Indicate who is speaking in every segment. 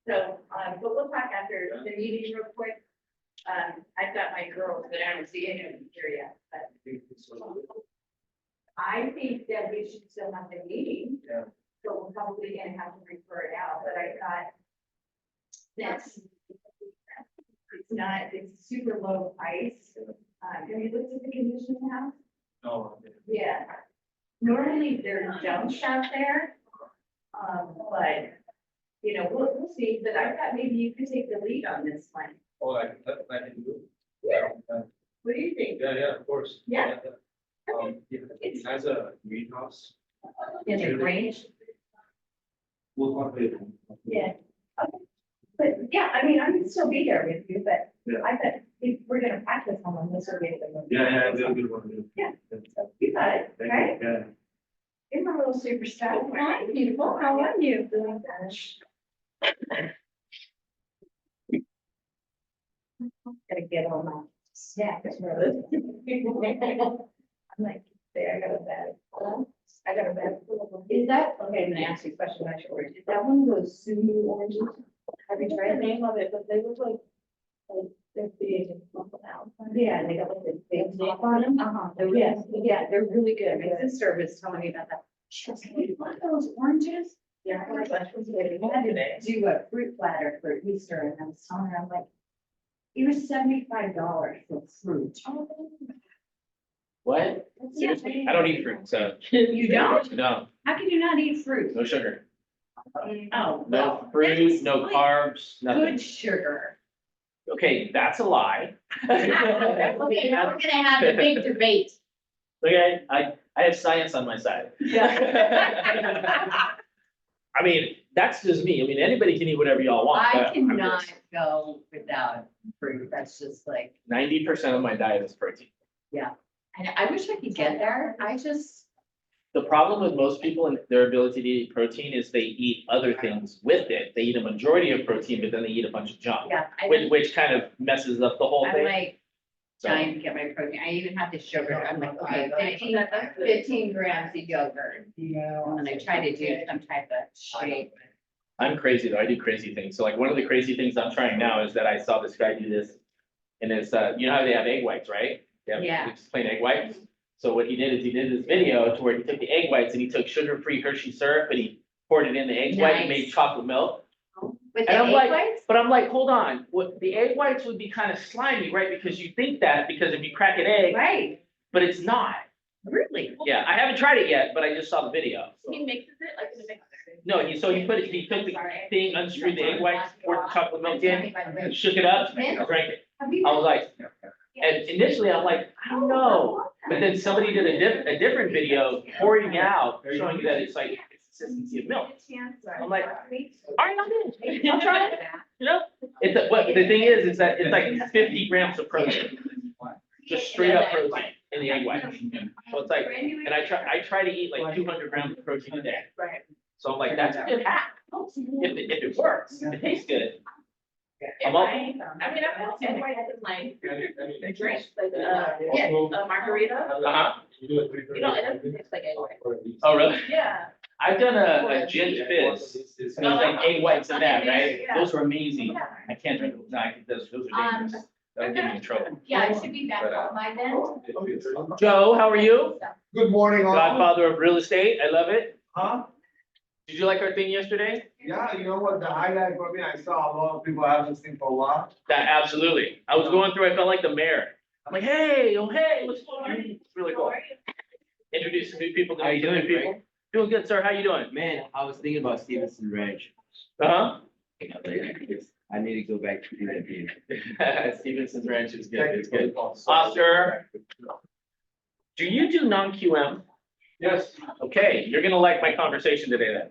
Speaker 1: So, but we'll talk after the meeting real quick. I've got my girls, but I don't see any of them here yet, but I think that we should still have the meeting.
Speaker 2: Yeah.
Speaker 1: So we're probably gonna have to refer it out, but I thought that's, it's not, it's super low price. Have you looked at the condition of the house?
Speaker 2: No.
Speaker 1: Yeah. Normally there's jumps out there. But, you know, we'll see, but I thought maybe you could take the lead on this one.
Speaker 2: Oh, I can do.
Speaker 1: Yeah. What do you think?
Speaker 2: Yeah, of course.
Speaker 1: Yeah.
Speaker 2: It has a greenhouse.
Speaker 1: In the range?
Speaker 2: We'll talk later.
Speaker 1: Yeah. Okay. But yeah, I mean, I can still be there with you, but
Speaker 2: Yeah.
Speaker 1: I bet if we're gonna practice on this, we'll get it.
Speaker 2: Yeah, it's a good one.
Speaker 1: Yeah. So you got it,
Speaker 2: Thank
Speaker 1: right?
Speaker 2: you. Yeah.
Speaker 1: You're my little superstar. Hi, beautiful. How are you? Gotta get all my snacks. I'm like, there, I got a bag. I got a bag full of them. Is that, okay, I'm gonna ask you a question, not sure. Is that one of those Sumi oranges? Have you tried the name of it? But they look like they're big and plump out. Yeah, and they got like the big top on them. Yes, yeah, they're really good. My sister was telling me about that. She was like, you want those oranges? Yeah, I was like, we had to do a fruit platter for Easter, and I was telling her, I'm like, it was $75 for fruit.
Speaker 3: What? Seriously? I don't eat fruit, so
Speaker 1: You don't?
Speaker 3: no,
Speaker 1: How can you not eat fruit?
Speaker 3: no sugar.
Speaker 1: Oh,
Speaker 3: No
Speaker 1: well.
Speaker 3: fruit, no carbs, nothing.
Speaker 1: Good sugar.
Speaker 3: Okay, that's a lie.
Speaker 1: Okay, now we're gonna have the big debate.
Speaker 3: Okay, I have science on my side.
Speaker 1: Yeah.
Speaker 3: I mean, that's just me. I mean, anybody can eat whatever y'all want.
Speaker 4: I
Speaker 3: but I'm
Speaker 4: cannot
Speaker 3: just-
Speaker 4: go without fruit. That's just like,
Speaker 3: 90% of my diet is protein.
Speaker 4: and I wish I could get there. I just,
Speaker 3: The problem with most people and their ability to eat protein is they eat other things with it. They eat a majority of protein, but then they eat a bunch of junk,
Speaker 4: yeah,
Speaker 3: which kind of messes up the whole
Speaker 4: I'm
Speaker 3: thing.
Speaker 4: like
Speaker 3: So,
Speaker 4: trying to get my protein. I even have the sugar. I'm like, okay, 15 grams of yogurt. And then I try to do some type of shake.
Speaker 3: I'm crazy though. I do crazy things. So like one of the crazy things I'm trying now is that I saw this guy do this. And it's, you know how they have egg whites, right? They have
Speaker 4: Yeah.
Speaker 3: just plain egg whites. So what he did is he did this video to where he took the egg whites and he took sugar-free Hershey syrup and he poured it in the egg white and made
Speaker 4: Nice.
Speaker 3: chocolate milk.
Speaker 4: With
Speaker 3: And
Speaker 4: the
Speaker 3: I'm
Speaker 4: egg
Speaker 3: like,
Speaker 4: whites?
Speaker 3: but I'm like, hold on, what, the egg whites would be kind of slimy, right? Because you think that, because if you crack an egg,
Speaker 4: Right,
Speaker 3: but it's not.
Speaker 4: really?
Speaker 3: Yeah, I haven't tried it yet, but I just saw the video.
Speaker 1: He mixes it like in a mixer.
Speaker 3: No, he took the thing, unscrewed the egg whites, poured the chocolate milk in, shook it up, drank it. I was like, and initially I'm like, I don't know. But then somebody did a different video pouring out, showing you that it's like consistency of milk. I'm like, all right, I'm in. I'll try it. You know, what the thing is that it's like 50 grams of protein, just straight up protein in the egg white. So it's like, and I try to eat like 200 grams of protein a day.
Speaker 1: Right.
Speaker 3: So I'm like, that's a good hack. If it works, if it tastes good. I'm all,
Speaker 1: I mean, I've had some white at my drink, like, yeah, a margarita.
Speaker 3: uh-huh.
Speaker 1: You know, it doesn't taste like egg white.
Speaker 3: Oh, really?
Speaker 1: Yeah.
Speaker 3: I've done a gin fizz. There's like egg whites in that, right? Those were amazing. I can't drink them. No, those are dangerous. That'll get me in trouble.
Speaker 4: Yeah, I should be back home by then.
Speaker 3: Joe, how are you?
Speaker 5: Good morning, all.
Speaker 3: Godfather of real estate. I love it.
Speaker 5: Huh?
Speaker 3: Did you like our thing yesterday?
Speaker 5: Yeah, you know what, the highlight for me, I saw a lot of people have this thing for a while.
Speaker 3: That absolutely. I was going through, I felt like the mayor. I'm like, hey, oh, hey, what's going on? It's really cool. Introducing new people to
Speaker 6: How you
Speaker 3: new
Speaker 6: doing,
Speaker 3: people.
Speaker 6: Greg?
Speaker 3: Doing good, sir. How you doing?
Speaker 6: Man, I was thinking about Stevenson Ranch.
Speaker 3: Uh-huh.
Speaker 6: I need to go back to do that view.
Speaker 3: Stevenson's Ranch is good. It's good. Oscar, do you do non-QM?
Speaker 5: Yes,
Speaker 3: Okay, you're gonna like my conversation today then.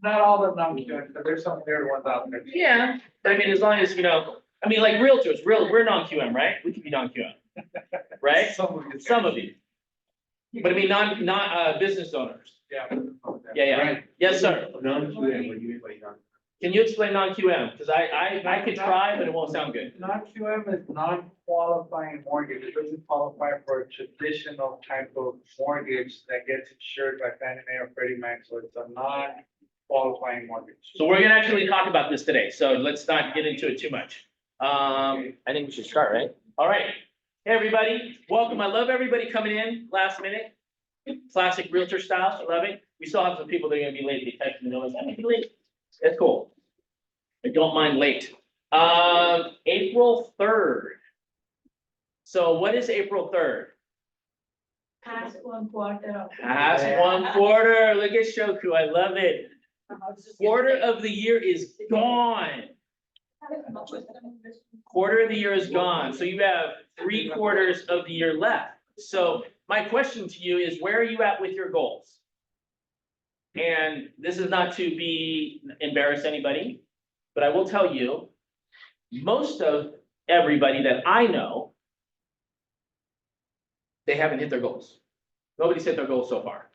Speaker 5: not all of them, but there's some weird ones out there.
Speaker 3: Yeah, but I mean, as long as, you know, I mean, like realtors, we're non-QM, right? We can be non-QM, right? Some of you. But I mean, business owners.
Speaker 5: Yeah.
Speaker 3: Yeah, yeah.
Speaker 5: Right.
Speaker 3: Yes, sir.
Speaker 6: Non-QM, what do you mean by non?
Speaker 3: Can you explain non-QM? Because I could try, but it won't sound good.
Speaker 5: Non-QM is non-qualifying mortgage. It doesn't qualify for a traditional type of mortgage that gets insured by Fannie Mae or Freddie Mac, so it's a non-qualifying mortgage.
Speaker 3: So we're gonna actually talk about this today, so let's not get into it too much. I think we should start, right? All right. Hey, everybody, welcome. I love everybody coming in last minute. Classic realtor style, I love it. We still have some people that are gonna be late. They text me, I'm gonna be late. That's cool. I don't mind late. April 3rd. So what is April 3rd?
Speaker 1: Past 1/4 of.
Speaker 3: Past 1/4. Look at Shoku. I love it. Quarter of the year is gone. Quarter of the year is gone. So you have 3/4 of the year left. So my question to you is, where are you at with your goals? And this is not to be embarrass anybody, but I will tell you, most of everybody that I know, they haven't hit their goals. Nobody's hit their goals so far.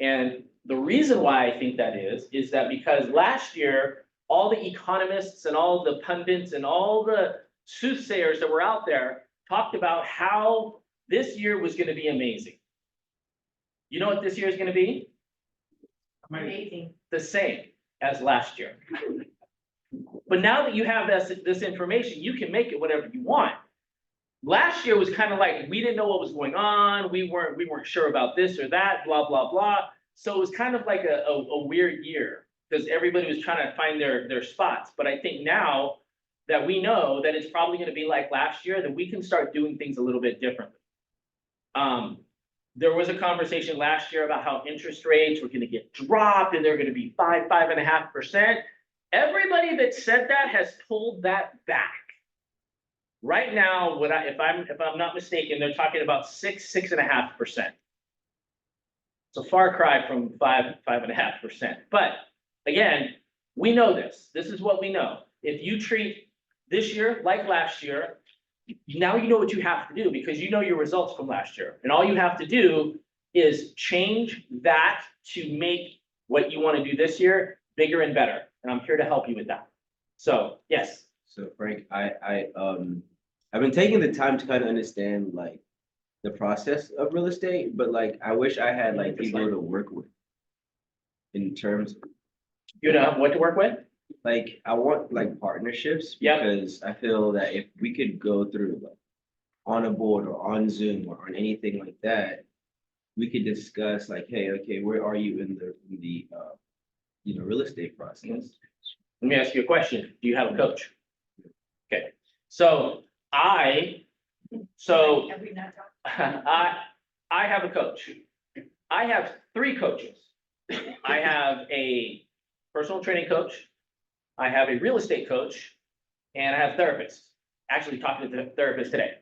Speaker 3: And the reason why I think that is that because last year, all the economists and all the pundits and all the soothsayers that were out there talked about how this year was going to be amazing. You know what this year is going to be?
Speaker 1: Amazing.
Speaker 3: The same as last year. But now that you have this information, you can make it whatever you want. Last year was kind of like, we didn't know what was going on. We weren't sure about this or that, blah, blah, blah. So it was kind of like a weird year because everybody was trying to find their spots. But I think now that we know that it's probably going to be like last year, that we can start doing things a little bit differently. There was a conversation last year about how interest rates were going to get dropped and they're going to be 5.5%. Everybody that said that has pulled that back. Right now, if I'm not mistaken, they're talking about 6.5%. It's a far cry from 5.5%. But again, we know this. This is what we know. If you treat this year like last year, now you know what you have to do because you know your results from last year. And all you have to do is change that to make what you want to do this year bigger and better. And I'm here to help you with that. So, yes.
Speaker 6: So Frank, I've been taking the time to kind of understand like the process of real estate, but like I wish I had like people to work with in terms.
Speaker 3: You know what to work with?
Speaker 6: Like I want like partnerships
Speaker 3: Yep.
Speaker 6: because I feel that if we could go through like on a board or on Zoom or on anything like that, we could discuss like, hey, okay, where are you in the real estate process?
Speaker 3: Let me ask you a question. Do you have a coach? Okay. So I have a coach. I have 3 coaches. I have a personal training coach. I have a real estate coach and I have therapists. Actually talking to the therapist today.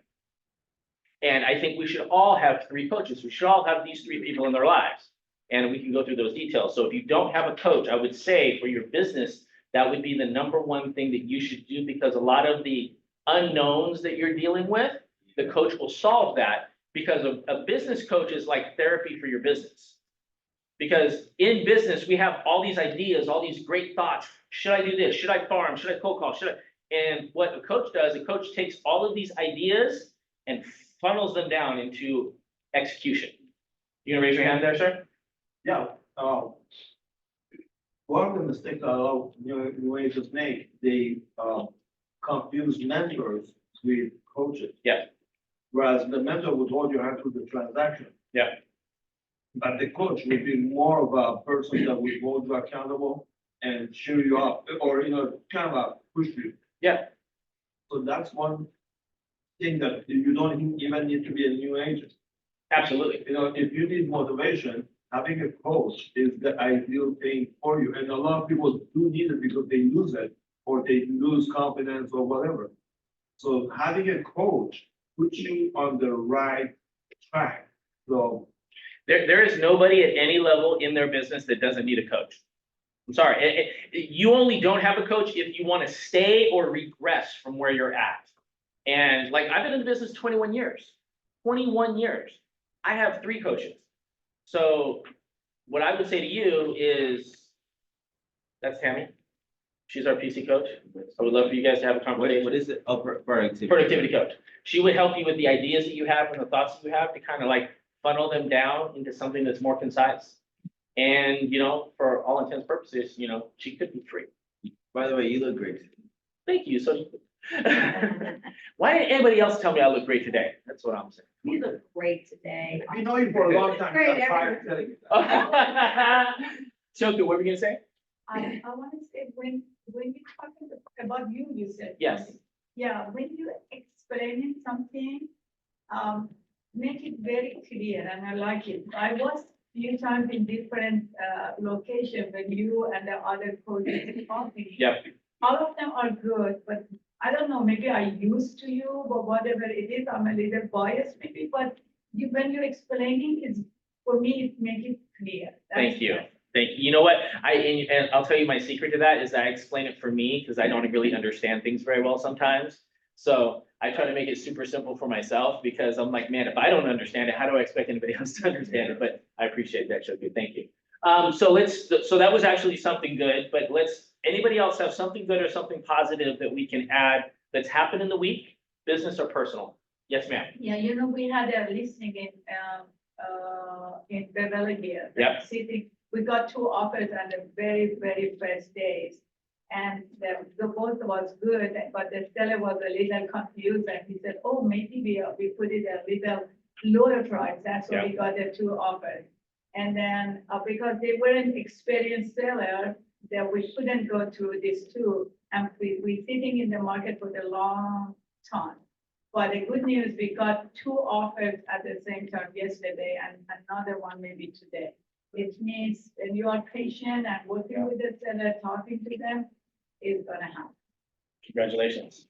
Speaker 3: And I think we should all have 3 coaches. We should all have these 3 people in their lives. And we can go through those details. So if you don't have a coach, I would say for your business, that would be the #1 thing that you should do because a lot of the unknowns that you're dealing with, the coach will solve that because a business coach is like therapy for your business. Because in business, we have all these ideas, all these great thoughts. Should I do this? Should I farm? Should I cold call? And what a coach does, a coach takes all of these ideas and funnels them down into execution. You gonna raise your hand there, sir?
Speaker 5: Yeah, one of the mistakes a lot of new agents make, they confuse mentors with coaches.
Speaker 3: Yeah.
Speaker 5: Whereas the mentor would hold your hand through the transaction.
Speaker 3: Yeah.
Speaker 5: But the coach would be more of a person that will hold you accountable and cheer you up or, kind of push you.
Speaker 3: Yeah.
Speaker 5: So that's one thing that you don't even need to be a new agent.
Speaker 3: Absolutely.
Speaker 5: If you need motivation, having a coach is the ideal thing for you. And a lot of people do need it because they lose it or they lose confidence or whatever. So having a coach puts you on the right track. So
Speaker 3: There is nobody at any level in their business that doesn't need a coach. I'm sorry, you only don't have a coach if you want to stay or regress from where you're at. And like, I've been in the business 21 years, 21 years. I have 3 coaches. So what I would say to you is, that's Tammy. She's our PC coach. I would love for you guys to have a
Speaker 6: What
Speaker 3: conversation.
Speaker 6: is it? Oh, productivity.
Speaker 3: Productivity coach. She would help you with the ideas that you have and the thoughts that you have to kind of like funnel them down into something that's more concise. And, you know, for all intents and purposes, you know, she could be free.
Speaker 6: By the way, you look great.
Speaker 3: Thank you. So why didn't anybody else tell me I look great today? That's what I'm saying.
Speaker 4: You look great today.
Speaker 5: We know you for a long time.
Speaker 4: Great,
Speaker 5: I'm tired of telling you that.
Speaker 3: Choku, what were we gonna say?
Speaker 7: I want to say, when you talking about you, you said.
Speaker 3: Yes.
Speaker 7: Yeah, when you explaining something, make it very clear, and I like it. I was few times in different, location when you and the other coaches talking.
Speaker 3: Yep.
Speaker 7: All of them are good, but I don't know, maybe I used to you, or whatever it is, I'm a little biased maybe, but you, when you're explaining, is, for me, it make it clear.
Speaker 3: Thank you. Thank you. You know what? And I'll tell you my secret to that is that I explain it for me because I don't really understand things very well sometimes. So I try to make it super simple for myself because I'm like, man, if I don't understand it, how do I expect anybody else to understand it? But I appreciate that, Choku. Thank you. So that was actually something good, but anybody else have something good or something positive that we can add that's happened in the week, business or personal? Yes, ma'am.
Speaker 7: Yeah, you know, we had a listening in Beverly Hills.
Speaker 3: Yep.
Speaker 7: Sitting, we got 2 offers on the very, very first days. And the both was good, but the seller was a little confused and he said, oh, maybe we put it a little lower price. That's why we got the 2 offers. And then because they weren't experienced seller, that we couldn't go to these 2. And we sitting in the market for the long time. But the good news, we got 2 offers at the same time yesterday and another one maybe today. It means when you are patient and working with the seller, talking to them, is gonna happen.
Speaker 3: Congratulations.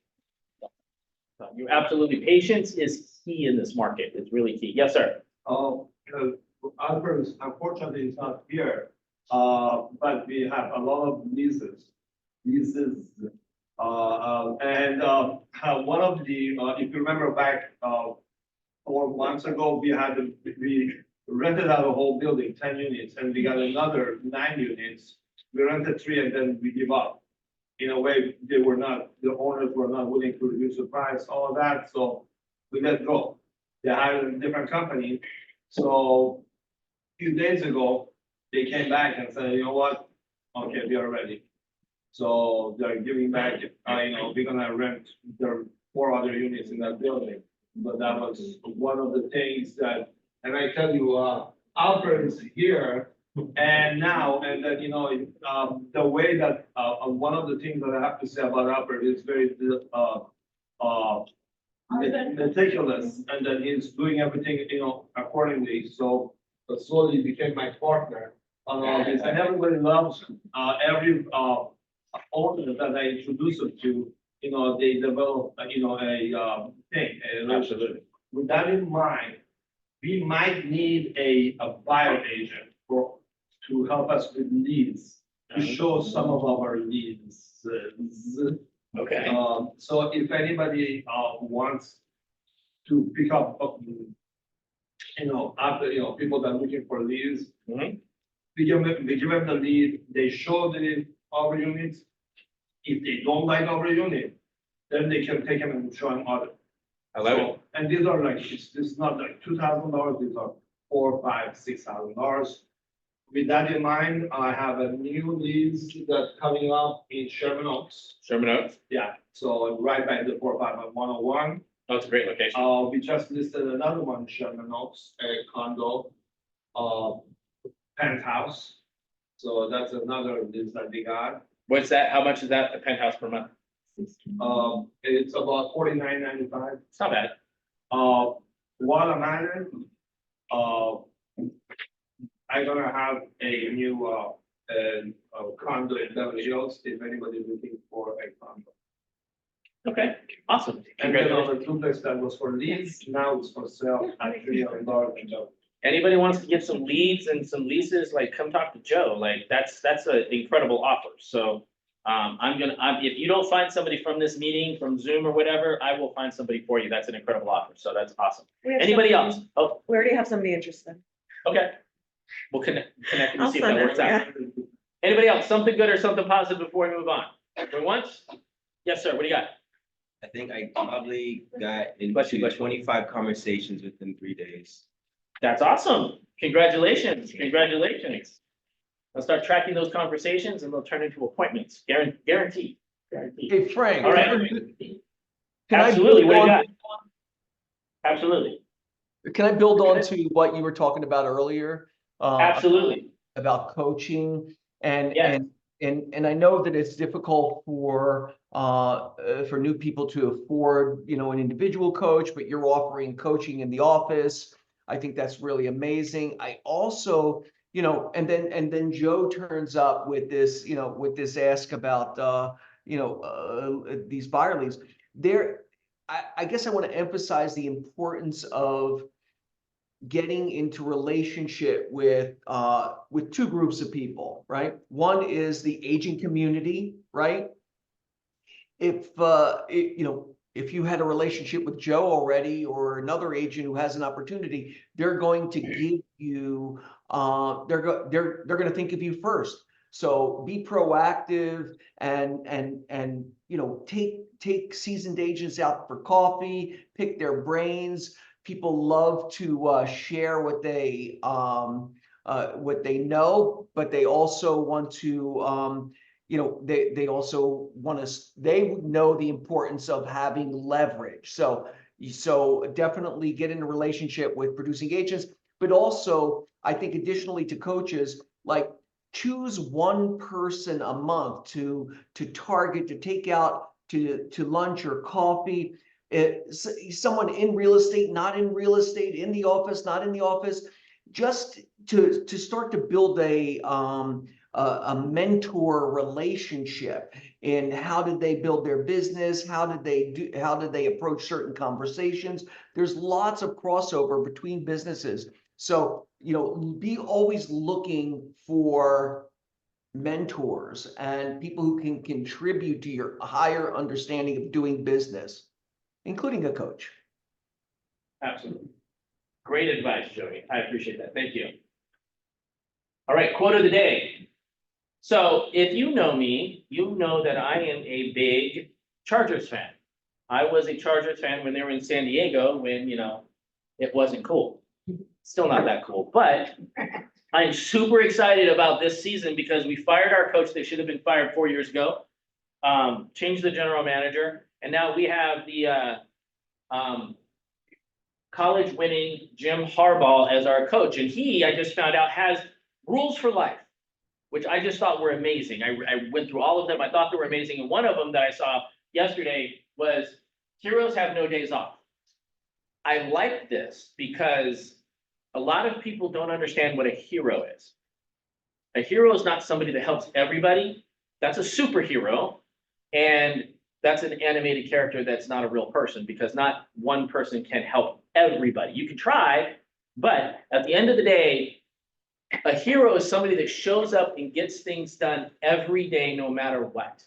Speaker 3: You absolutely, patience is key in this market. It's really key. Yes, sir.
Speaker 5: Albert, unfortunately, is not here, but we have a lot of leases. One of the, if you remember back, 4 months ago, we rented out a whole building, 10 units, and we got another 9 units. We rented 3 and then we give up. In a way, the owners were not willing to reduce the price, all of that, so we let go. They hired a different company. So a few days ago, they came back and said, you know what? Okay, we are ready. So they're giving back, we're gonna rent their 4 other units in that building. But that was one of the things that, and I tell you, Albert is here. And then, the way that, one of the things that I have to say about Albert is very, meticulous, and that he's doing everything, accordingly, so slowly became my partner on all this, and everybody loves him. Every, owner that I introduce him to, they develop, a thing, a relationship. With that in mind, we might need a buyer agent to help us with leads, to show some of our leads.
Speaker 3: Okay.
Speaker 5: So if anybody, wants to pick up, after, people that are looking for leads,
Speaker 3: Mhm.
Speaker 5: we give them the lead, they show our units. If they don't like our unit, then they can take them and show them other.
Speaker 3: I love it.
Speaker 5: So, and these are like, it's not like $2,000, these are $4,000, $5,000, $6,000. With that in mind, I have a new lease that's coming up in Sherman Oaks.
Speaker 3: Sherman Oaks.
Speaker 5: Yeah, so right by the 451 101.
Speaker 3: Oh, it's a great location.
Speaker 5: We just listed another one in Sherman Oaks, a condo, penthouse. So that's another lease that we got.
Speaker 3: What's that? How much is that? The penthouse per month?
Speaker 5: It's about $49.95.
Speaker 3: It's not bad.
Speaker 5: While I'm at it, I'm gonna have a new, condo in Beverly Hills, if anybody's looking for a condo.
Speaker 3: Okay, awesome.
Speaker 5: And then on
Speaker 3: Congratulations.
Speaker 5: the duplex that was for lease, now it's for sale at $300 a job.
Speaker 3: Anybody wants to get some leads and some leases, like come talk to Joe. Like that's an incredible offer. So if you don't find somebody from this meeting, from Zoom or whatever, I will find somebody for you. That's an incredible offer. So that's awesome.
Speaker 8: We have
Speaker 3: Anybody else?
Speaker 8: somebody-
Speaker 3: Oh,
Speaker 8: We already have somebody interested.
Speaker 3: okay. We'll connect and
Speaker 8: I'll
Speaker 3: see if that
Speaker 8: send it,
Speaker 3: works out. Anybody else? Something good or something positive before we move on? Going once? Yes, sir, what do you got?
Speaker 6: I think I probably got
Speaker 3: Bless you,
Speaker 6: into
Speaker 3: bless you.
Speaker 6: 25 conversations within 3 days.
Speaker 3: That's awesome. Congratulations, congratulations. I'll start tracking those conversations and they'll turn into appointments, guaranteed, guaranteed.
Speaker 8: Hey, Frank.
Speaker 3: All right.
Speaker 8: Can I
Speaker 3: Absolutely,
Speaker 8: build
Speaker 3: what do you
Speaker 8: on-
Speaker 3: got? Absolutely,
Speaker 8: Can I build on to what you were talking about earlier?
Speaker 3: absolutely.
Speaker 8: About coaching and,
Speaker 3: Yes.
Speaker 8: and I know that it's difficult for new people to afford, an individual coach, but you're offering coaching in the office. I think that's really amazing. I also, and then Joe turns up with this, with this ask about, these buyer leads. I guess I want to emphasize the importance of getting into relationship with two groups of people, right? One is the agent community, right? If you had a relationship with Joe already or another agent who has an opportunity, they're going to give you they're going to think of you first. So be proactive and take seasoned agents out for coffee, pick their brains. People love to share what they know, but they also want to they also want to, they know the importance of having leverage. So definitely get in a relationship with producing agents, but also I think additionally to coaches, like choose one person a month to target, to take out to lunch or coffee. Someone in real estate, not in real estate, in the office, not in the office, just to start to build a mentor relationship in how did they build their business, how did they approach certain conversations. There's lots of crossover between businesses, so be always looking for mentors and people who can contribute to your higher understanding of doing business, including a coach.
Speaker 3: Absolutely. Great advice, Joey. I appreciate that. Thank you. All right, quote of the day. So if you know me, you know that I am a big Chargers fan. I was a Chargers fan when they were in San Diego when, it wasn't cool. Still not that cool, but I'm super excited about this season because we fired our coach that should have been fired 4 years ago. Changed the general manager, and now we have the college winning Jim Harbaugh as our coach. And he, I just found out, has rules for life, which I just thought were amazing. I went through all of them. I thought they were amazing. And one of them that I saw yesterday was heroes have no days off. I like this because a lot of people don't understand what a hero is. A hero is not somebody that helps everybody. That's a superhero. And that's an animated character that's not a real person because not one person can help everybody. You can try, but at the end of the day, a hero is somebody that shows up and gets things done every day, no matter what.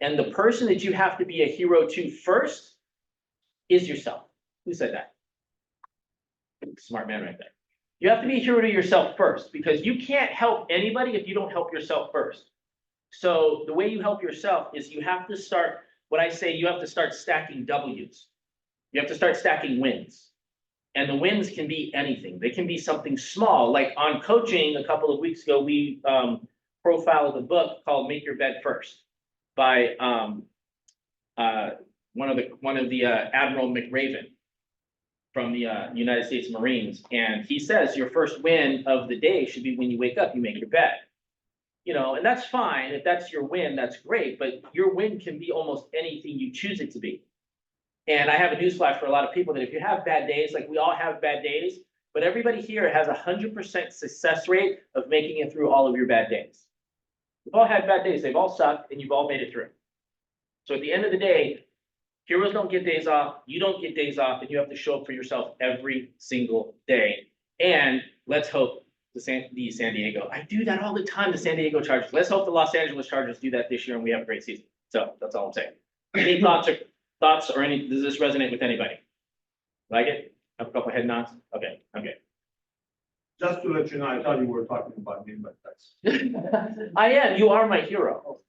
Speaker 3: And the person that you have to be a hero to first is yourself. Who said that? Smart man right there. You have to be a hero to yourself first because you can't help anybody if you don't help yourself first. So the way you help yourself is you have to start, what I say, you have to start stacking W's. You have to start stacking wins. And the wins can be anything. They can be something small. Like on coaching a couple of weeks ago, we profiled a book called Make Your Bed First by one of the Admiral McRaven from the United States Marines. And he says your first win of the day should be when you wake up, you make your bed. And that's fine. If that's your win, that's great. But your win can be almost anything you choose it to be. And I have a newsflash for a lot of people that if you have bad days, like we all have bad days, but everybody here has 100% success rate of making it through all of your bad days. We've all had bad days. They've all sucked and you've all made it through. So at the end of the day, heroes don't get days off. You don't get days off and you have to show up for yourself every single day. And let's hope the San Diego, I do that all the time, the San Diego Chargers. Let's hope the Los Angeles Chargers do that this year and we have a great season. So that's all I'm saying. Any thoughts or does this resonate with anybody? Like it? Have a couple head nods? Okay.
Speaker 5: Just to let you know, I thought you were talking about me, but that's.
Speaker 3: I am, you are my hero.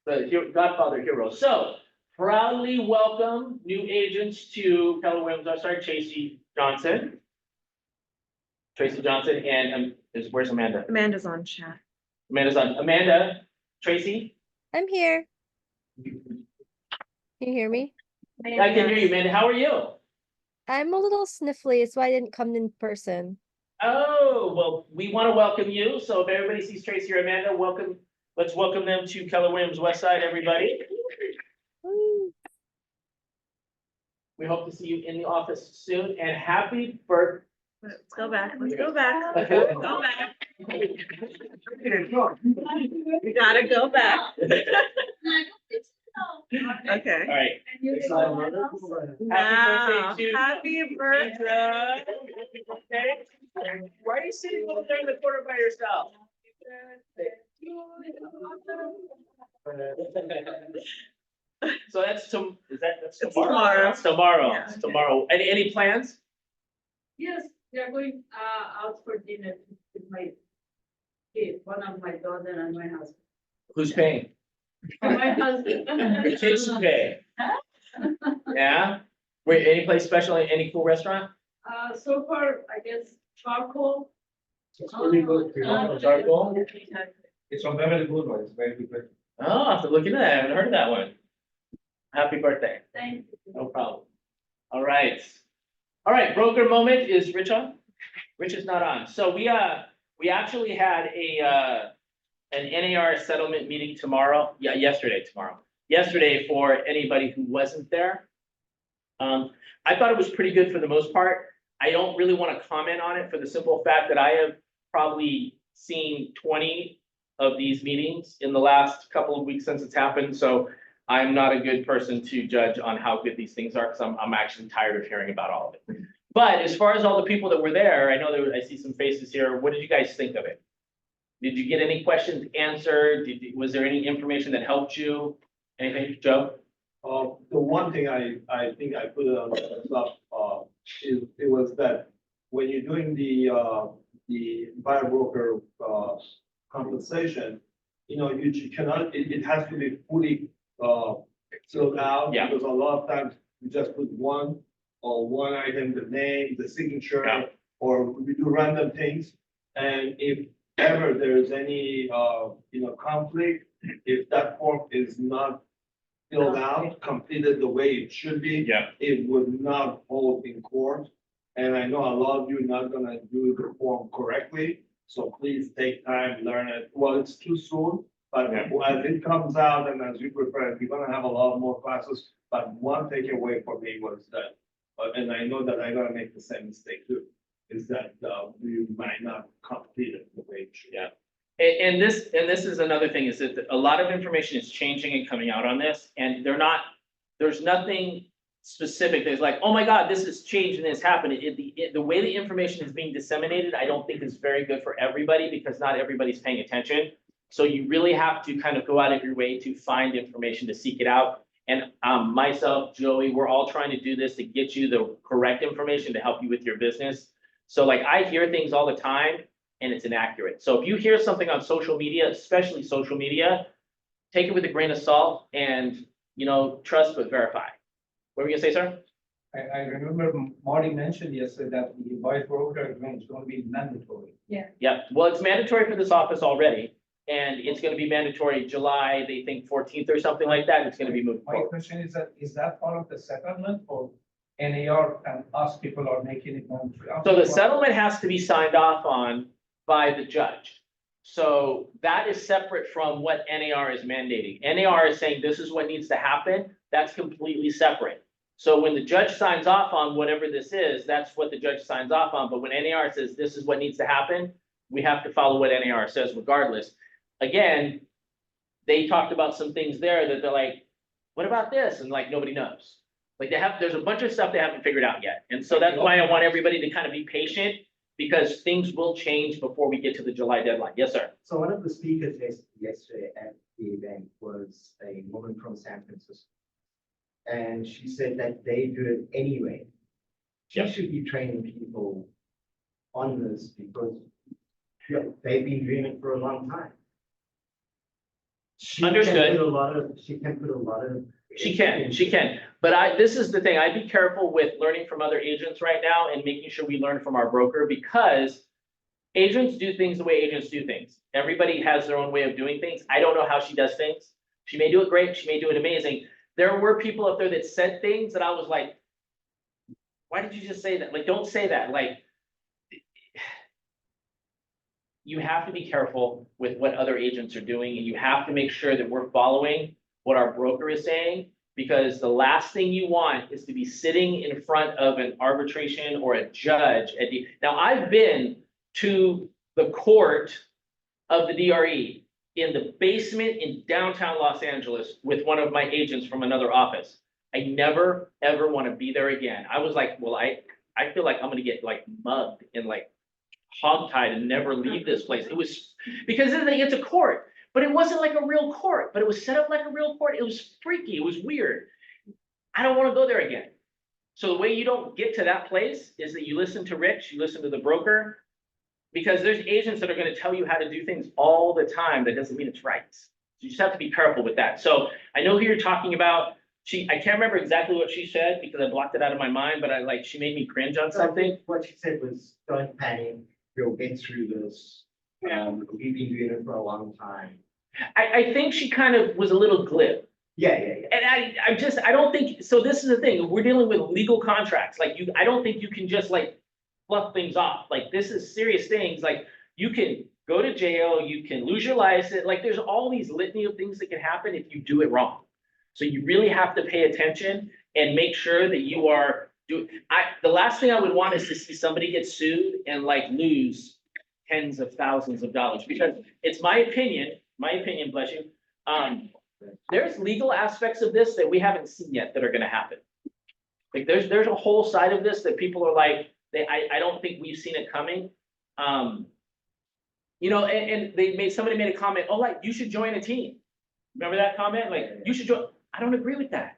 Speaker 3: Godfather hero. So proudly welcome new agents to Keller Williams, Tracy Johnson. Tracy Johnson and where's Amanda?
Speaker 9: Amanda's on chat.
Speaker 3: Amanda's on. Amanda, Tracy.
Speaker 9: I'm here. Can you hear me?
Speaker 3: I can hear you, Amanda. How are you?
Speaker 9: I'm a little sniffly, so I didn't come in person.
Speaker 3: Oh, well, we want to welcome you. So if everybody sees Tracy or Amanda, welcome. Let's welcome them to Keller Williams Westside, everybody.
Speaker 9: Woo.
Speaker 3: We hope to see you in the office soon and happy birthday.
Speaker 9: Let's go back. Let's go back. Let's go back. We gotta go back. Okay.
Speaker 3: All right.
Speaker 9: Wow.
Speaker 3: Happy
Speaker 9: Happy birthday.
Speaker 3: Why are you sitting over there in the corner by yourself? So that's that's
Speaker 9: It's
Speaker 3: tomorrow?
Speaker 9: tomorrow.
Speaker 3: It's tomorrow.
Speaker 9: Yeah.
Speaker 3: It's tomorrow. Any plans?
Speaker 7: Yes, we are going out for dinner with my kid, one of my daughter and my husband.
Speaker 3: Who's paying?
Speaker 7: My husband.
Speaker 3: The kids pay. Yeah? Wait, any place special, any cool restaurant?
Speaker 7: So far, I guess charcoal.
Speaker 2: It's pretty good.
Speaker 3: Charcoal?
Speaker 2: It's on Beverly Boulevard, it's very good.
Speaker 3: Oh, I'll have to look into that. I haven't heard of that one. Happy birthday.
Speaker 7: Thank you.
Speaker 3: No problem. All right. All right, broker moment is Rich on? Rich is not on. So we actually had an NAR settlement meeting tomorrow. Yeah, yesterday for anybody who wasn't there. I thought it was pretty good for the most part. I don't really want to comment on it for the simple fact that I have probably seen 20 of these meetings in the last couple of weeks since it's happened. So I'm not a good person to judge on how good these things are because I'm actually tired of hearing about all of it. But as far as all the people that were there, I know I see some faces here. What did you guys think of it? Did you get any questions answered? Was there any information that helped you? Anything, Joe?
Speaker 5: The one thing I think I put it on the stuff, it was that when you're doing the buyer broker, compensation, you cannot, it has to be fully, filled out.
Speaker 3: Yeah.
Speaker 5: Because a lot of times you just put one item, the name, the signature,
Speaker 3: Yeah.
Speaker 5: or we do random things. And if ever there's any, conflict, if that form is not filled out, completed the way it should be,
Speaker 3: Yeah.
Speaker 5: it would not hold in court. And I know a lot of you are not gonna do the form correctly, so please take time, learn it. Well, it's too soon, but
Speaker 3: Yeah.
Speaker 5: as it comes out and as you prepare, we're gonna have a lot more classes. But one takeaway for me was that, and I know that I'm gonna make the same mistake too, is that we might not complete it the way it should.
Speaker 3: Yeah. And this is another thing is that a lot of information is changing and coming out on this, and there's nothing specific. There's like, oh my God, this has changed and this happened. The way the information is being disseminated, I don't think is very good for everybody because not everybody's paying attention. So you really have to kind of go out of your way to find information, to seek it out. And myself, Joey, we're all trying to do this to get you the correct information to help you with your business. So like I hear things all the time and it's inaccurate. So if you hear something on social media, especially social media, take it with a grain of salt and, trust but verify. What were you gonna say, sir?
Speaker 10: I remember Marty mentioned yesterday that the buyer broker agreement is going to be mandatory.
Speaker 3: Yeah, well, it's mandatory for this office already, and it's gonna be mandatory July, they think 14th or something like that, it's gonna be moved
Speaker 10: My
Speaker 3: forward.
Speaker 10: question is that part of the settlement or NAR and us people are making it mandatory?
Speaker 3: So the settlement has to be signed off on by the judge. So that is separate from what NAR is mandating. NAR is saying this is what needs to happen, that's completely separate. So when the judge signs off on whatever this is, that's what the judge signs off on, but when NAR says this is what needs to happen, we have to follow what NAR says regardless. Again, they talked about some things there that they're like, what about this? And like, nobody knows. Like there's a bunch of stuff they haven't figured out yet. And so that's why I want everybody to kind of be patient because things will change before we get to the July deadline. Yes, sir.
Speaker 11: So one of the speakers yesterday at the event was a woman from San Francisco. And she said that they do it anyway. She
Speaker 3: Yep.
Speaker 11: should be training people on this because they've been doing it for a long time. She can
Speaker 3: Understood.
Speaker 11: put a lot of, she can put a lot of.
Speaker 3: She can, but this is the thing, I'd be careful with learning from other agents right now and making sure we learn from our broker, because agents do things the way agents do things. Everybody has their own way of doing things. I don't know how she does things. She may do it great, she may do it amazing. There were people up there that said things that I was like, why did you just say that? Like, don't say that, like. You have to be careful with what other agents are doing, and you have to make sure that we're following what our broker is saying, because the last thing you want is to be sitting in front of an arbitration or a judge at the, now, I've been to the court of the DRE in the basement in downtown Los Angeles with one of my agents from another office. I never, ever want to be there again. I was like, well, I feel like I'm gonna get like mugged and like hogtied and never leave this place. It was, because it's a court, but it wasn't like a real court, but it was set up like a real court. It was freaky, it was weird. I don't want to go there again. So the way you don't get to that place is that you listen to Rich, you listen to the broker, because there's agents that are going to tell you how to do things all the time. That doesn't mean it's right. So you just have to be careful with that. So I know who you're talking about. I can't remember exactly what she said because I blocked it out of my mind, but she made me cringe on something.
Speaker 11: What she said was, don't panic, we'll get through this. We've been doing it for a long time.
Speaker 3: I think she kind of was a little glib.
Speaker 11: Yeah.
Speaker 3: And I don't think, so this is the thing, we're dealing with legal contracts, I don't think you can just fluff things off, this is serious things, you can go to jail, you can lose your license, there's all these litany of things that can happen if you do it wrong. So you really have to pay attention and make sure that you are the last thing I would want is to see somebody get sued and lose tens of thousands of dollars, because it's my opinion, bless you. There's legal aspects of this that we haven't seen yet that are gonna happen. There's a whole side of this that people are I don't think we've seen it coming. And somebody made a comment, oh, you should join a team. Remember that comment? You should join. I don't agree with that.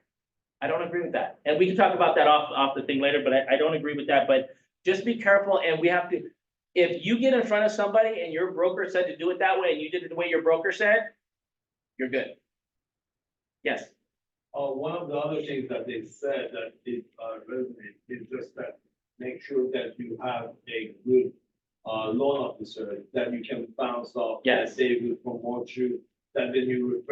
Speaker 3: And we can talk about that off the thing later, but I don't agree with that. But just be careful, and we have to, if you get in front of somebody and your broker said to do it that way, and you did it the way your broker said, you're good. Yes.
Speaker 5: One of the other things that they said that is resonate is just that make sure that you have a good loan officer that you can bounce off.
Speaker 3: Yes.
Speaker 5: That they will promote you, that when you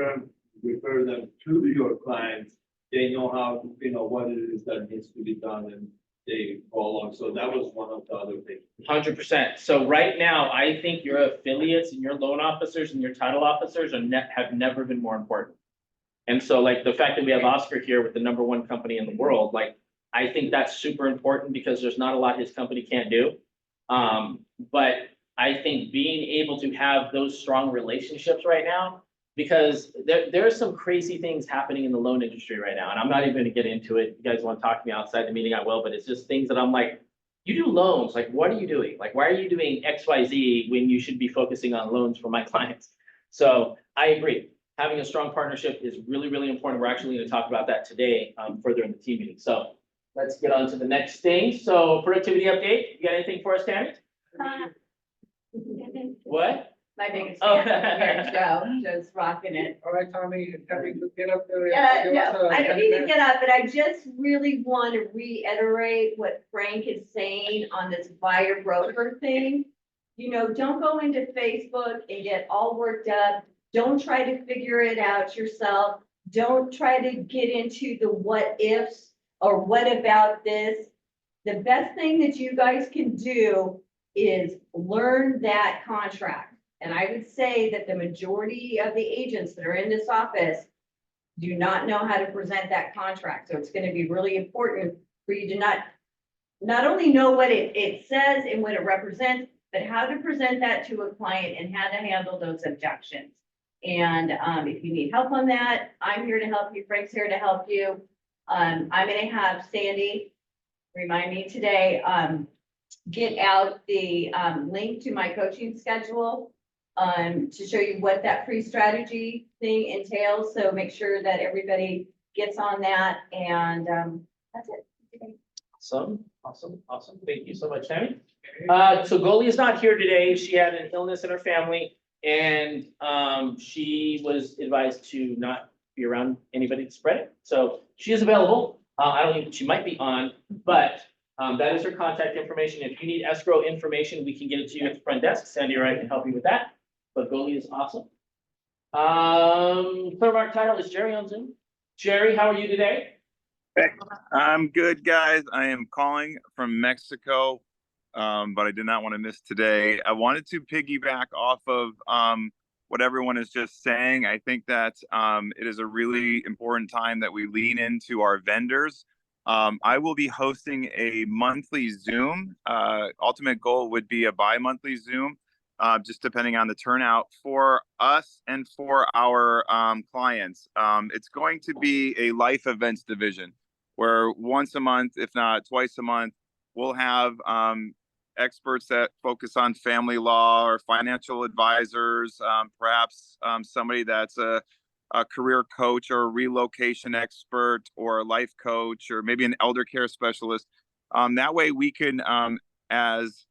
Speaker 5: refer them to your clients, they know how, what it is that needs to be done, and they go along. So that was one of the other things.
Speaker 3: 100%. So right now, I think your affiliates and your loan officers and your title officers have never been more important. And so the fact that we have Oscar here with the #1 company in the world, I think that's super important because there's not a lot his company can't do. But I think being able to have those strong relationships right now, because there are some crazy things happening in the loan industry right now, and I'm not even going to get into it. If you guys want to talk to me outside the meeting, I will, but it's just things that I'm you do loans, what are you doing? Why are you doing XYZ when you should be focusing on loans for my clients? So I agree. Having a strong partnership is really, really important. We're actually going to talk about that today further in the team meeting. So let's get on to the next thing. So productivity update. You got anything for us, Tammy? What?
Speaker 4: My biggest
Speaker 3: Oh.
Speaker 4: fan here, Joe, Joe's rocking it.
Speaker 10: All right, Tommy, get up there.
Speaker 4: No, I don't need to get up, but I just really want to reiterate what Frank is saying on this buyer broker thing. Don't go into Facebook and get all worked up. Don't try to figure it out yourself. Don't try to get into the what ifs or what about this. The best thing that you guys can do is learn that contract. And I would say that the majority of the agents that are in this office do not know how to present that contract. So it's going to be really important for you to not only know what it says and what it represents, but how to present that to a client and how to handle those objections. And if you need help on that, I'm here to help you. Frank's here to help you. I'm going to have Sandy remind me today, get out the link to my coaching schedule to show you what that free strategy thing entails. So make sure that everybody gets on that, and that's it.
Speaker 3: Awesome. Thank you so much, Tammy. So Goldie is not here today. She had an illness in her family. And she was advised to not be around anybody to spread it. So she is available. I don't think she might be on, but that is her contact information. If you need escrow information, we can get it to you at the front desk. Sandy or I can help you with that. But Goldie is awesome. Clear mark title is Jerry on Zoom. Jerry, how are you today?
Speaker 12: I'm good, guys. I am calling from Mexico, but I did not want to miss today. I wanted to piggyback off of what everyone is just saying. I think that it is a really important time that we lean into our vendors. I will be hosting a monthly Zoom. Ultimate goal would be a bi-monthly Zoom, just depending on the turnout for us and for our clients. It's going to be a life events division, where once a month, if not twice a month, we'll have experts that focus on family law or financial advisors, perhaps somebody that's a career coach or a relocation expert or a life coach or maybe an elder care specialist. That way we can, as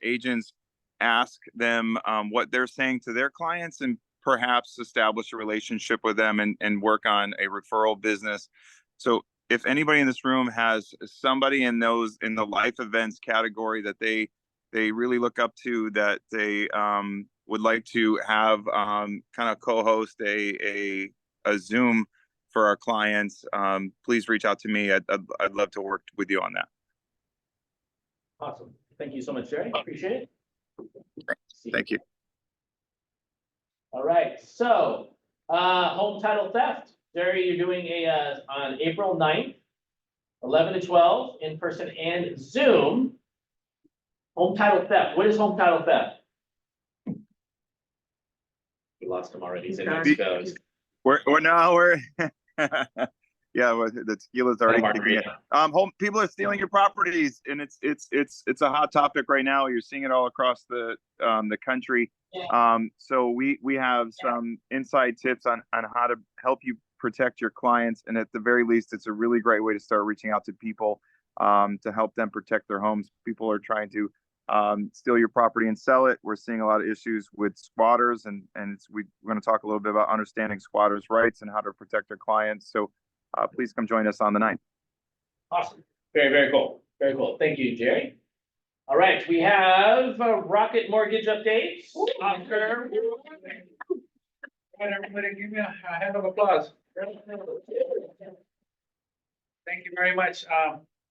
Speaker 12: agents, ask them what they're saying to their clients and perhaps establish a relationship with them and work on a referral business. So if anybody in this room has somebody in the life events category that they really look up to, that they would like to have kind of co-host a Zoom for our clients, please reach out to me. I'd love to work with you on that.
Speaker 3: Awesome. Thank you so much, Jerry. Appreciate it.
Speaker 12: Thank you.
Speaker 3: All right. So home title theft. Jerry, you're doing on April 9th, 11 to 12, in person and Zoom. Home title theft. What is home title theft? We lost him already. He's in Mexico.
Speaker 12: We're yeah, the tequila's already kicking in. People are stealing your properties, and it's a hot topic right now. You're seeing it all across the country. So we have some inside tips on how to help you protect your clients, and at the very least, it's a really great way to start reaching out to people to help them protect their homes. People are trying to steal your property and sell it. We're seeing a lot of issues with squatters, and we're going to talk a little bit about understanding squatters' rights and how to protect their clients. So please come join us on the 9th.
Speaker 3: Awesome. Very, very cool. Very cool. Thank you, Jerry. All right, we have Rocket Mortgage updates. Oscar.
Speaker 10: Everybody give me a hand of applause. Thank you very much.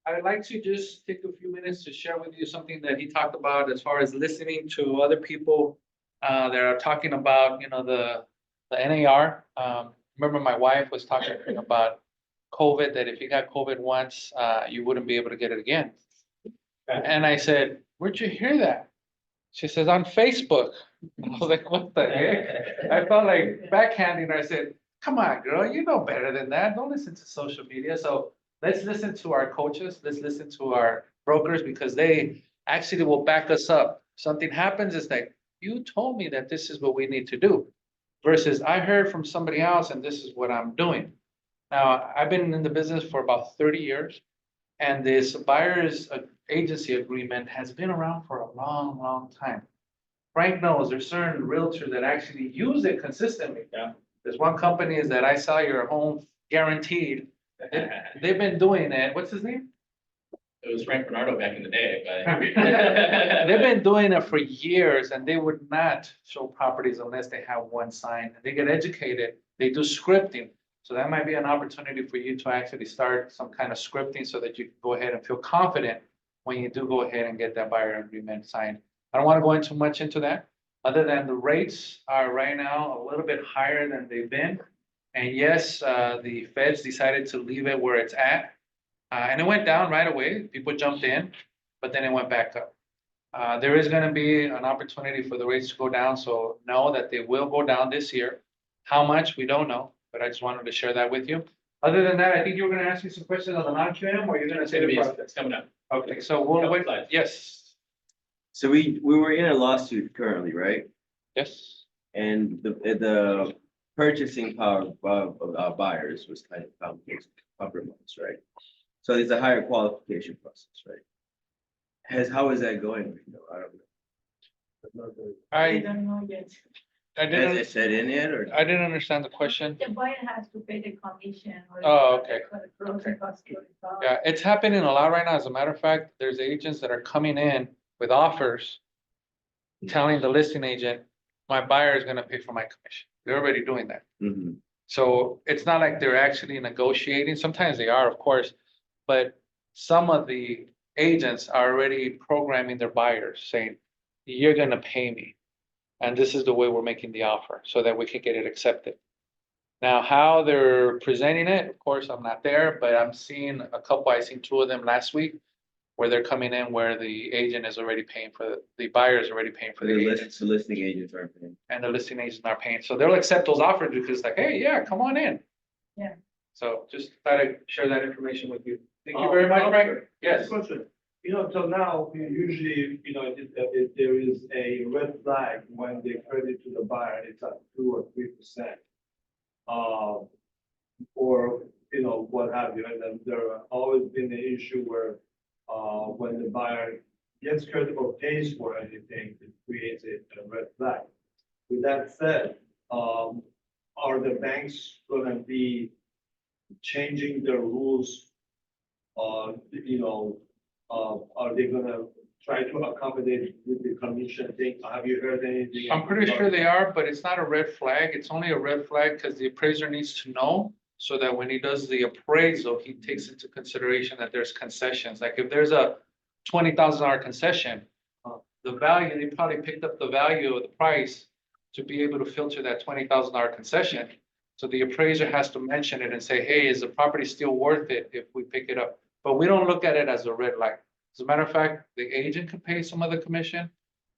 Speaker 10: I would like to just take a few minutes to share with you something that he talked about as far as listening to other people that are talking about, the NAR. Remember my wife was talking about COVID, that if you got COVID once, you wouldn't be able to get it again. And I said, where'd you hear that? She says, on Facebook. I was like, what the heck? I felt like backhanding her. I said, come on, girl, you know better than that. Don't listen to social media. So let's listen to our coaches. Let's listen to our brokers, because they actually will back us up. Something happens, it's like, you told me that this is what we need to do, versus I heard from somebody else and this is what I'm doing. Now, I've been in the business for about 30 years, and this buyer's agency agreement has been around for a long, long time. Frank knows there's certain realtors that actually use it consistently.
Speaker 3: Yeah.
Speaker 10: There's one company is that I sell your home guaranteed. They've been doing it. What's his name?
Speaker 3: It was Frank Bernardo back in the day, but
Speaker 10: they've been doing it for years, and they would not show properties unless they have one sign. They get educated. They do scripting. So that might be an opportunity for you to actually start some kind of scripting so that you can go ahead and feel confident when you do go ahead and get that buyer agreement signed. I don't want to go into much into that, other than the rates are right now a little bit higher than they've been. And yes, the feds decided to leave it where it's at. And it went down right away. People jumped in, but then it went back up. There is going to be an opportunity for the rates to go down. So know that they will go down this year. How much, we don't know, but I just wanted to share that with you. Other than that, I think you were going to ask me some questions on the non-QM, or you're going to say
Speaker 3: it's coming up.
Speaker 10: Okay, so we'll wait. Yes.
Speaker 6: So we were in a lawsuit currently, right?
Speaker 10: Yes.
Speaker 6: And the purchasing power of our buyers was kind of compromised, right? So there's a higher qualification process, right? How is that going? I don't know.
Speaker 10: I
Speaker 7: don't know yet.
Speaker 10: I
Speaker 6: Has
Speaker 10: didn't,
Speaker 6: it set in yet or?
Speaker 10: I didn't understand the question.
Speaker 7: The buyer has to pay the commission. Or
Speaker 10: Oh, okay.
Speaker 7: the closing costs.
Speaker 10: Yeah, it's happening a lot right now. As a matter of fact, there's agents that are coming in with offers, telling the listing agent, my buyer is gonna pay for my commission. They're already doing that.
Speaker 6: Mhm.
Speaker 10: So it's not like they're actually negotiating. Sometimes they are, of course, but some of the agents are already programming their buyers, saying, you're gonna pay me. And this is the way we're making the offer, so that we can get it accepted. Now, how they're presenting it, of course, I'm not there, but I'm seeing a couple, I seen two of them last week, where they're coming in where the agent is already paying for, the buyer is already paying for the agent,
Speaker 6: The listing agents are paying.
Speaker 10: and the listing agent's not paying. So they'll accept those offers because like, hey, yeah, come on in.
Speaker 7: Yeah.
Speaker 10: So just thought I'd share that information with you. Thank you very much, Frank. Yes.
Speaker 5: Question. Till now, usually, if there is a red flag when they credit to the buyer, it's at 2 or 3%. Or, what have you, and then there have always been the issue where, when the buyer gets credit or pays for anything, it creates a red flag. With that said, are the banks gonna be changing their rules? Are they gonna try to accommodate with the commission thing? Have you heard anything?
Speaker 10: I'm pretty sure they are, but it's not a red flag. It's only a red flag because the appraiser needs to know, so that when he does the appraisal, he takes into consideration that there's concessions. Like if there's a $20,000 concession, the value, they probably picked up the value of the price to be able to filter that $20,000 concession. So the appraiser has to mention it and say, hey, is the property still worth it if we pick it up? But we don't look at it as a red light. As a matter of fact, the agent can pay some of the commission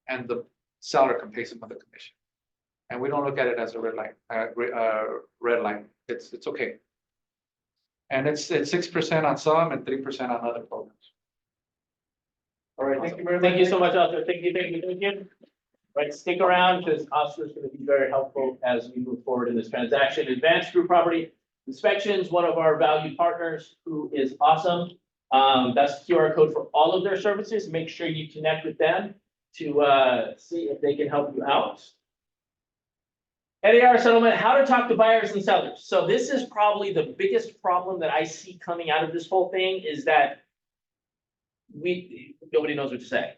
Speaker 10: and the seller can pay some of the commission. And we don't look at it as a red light, red line. It's okay. And it's 6% on some and 3% on other programs.
Speaker 2: All right, thank you very much.
Speaker 3: Thank you so much, Officer. Thank you, thank you, thank you. Right, stick around because Officer is going to be very helpful as we move forward in this transaction. Advanced Group Property Inspections, one of our valued partners who is awesome. That's the QR code for all of their services. Make sure you connect with them to see if they can help you out. NAR settlement, how to talk to buyers and sellers. So this is probably the biggest problem that I see coming out of this whole thing is that nobody knows what to say.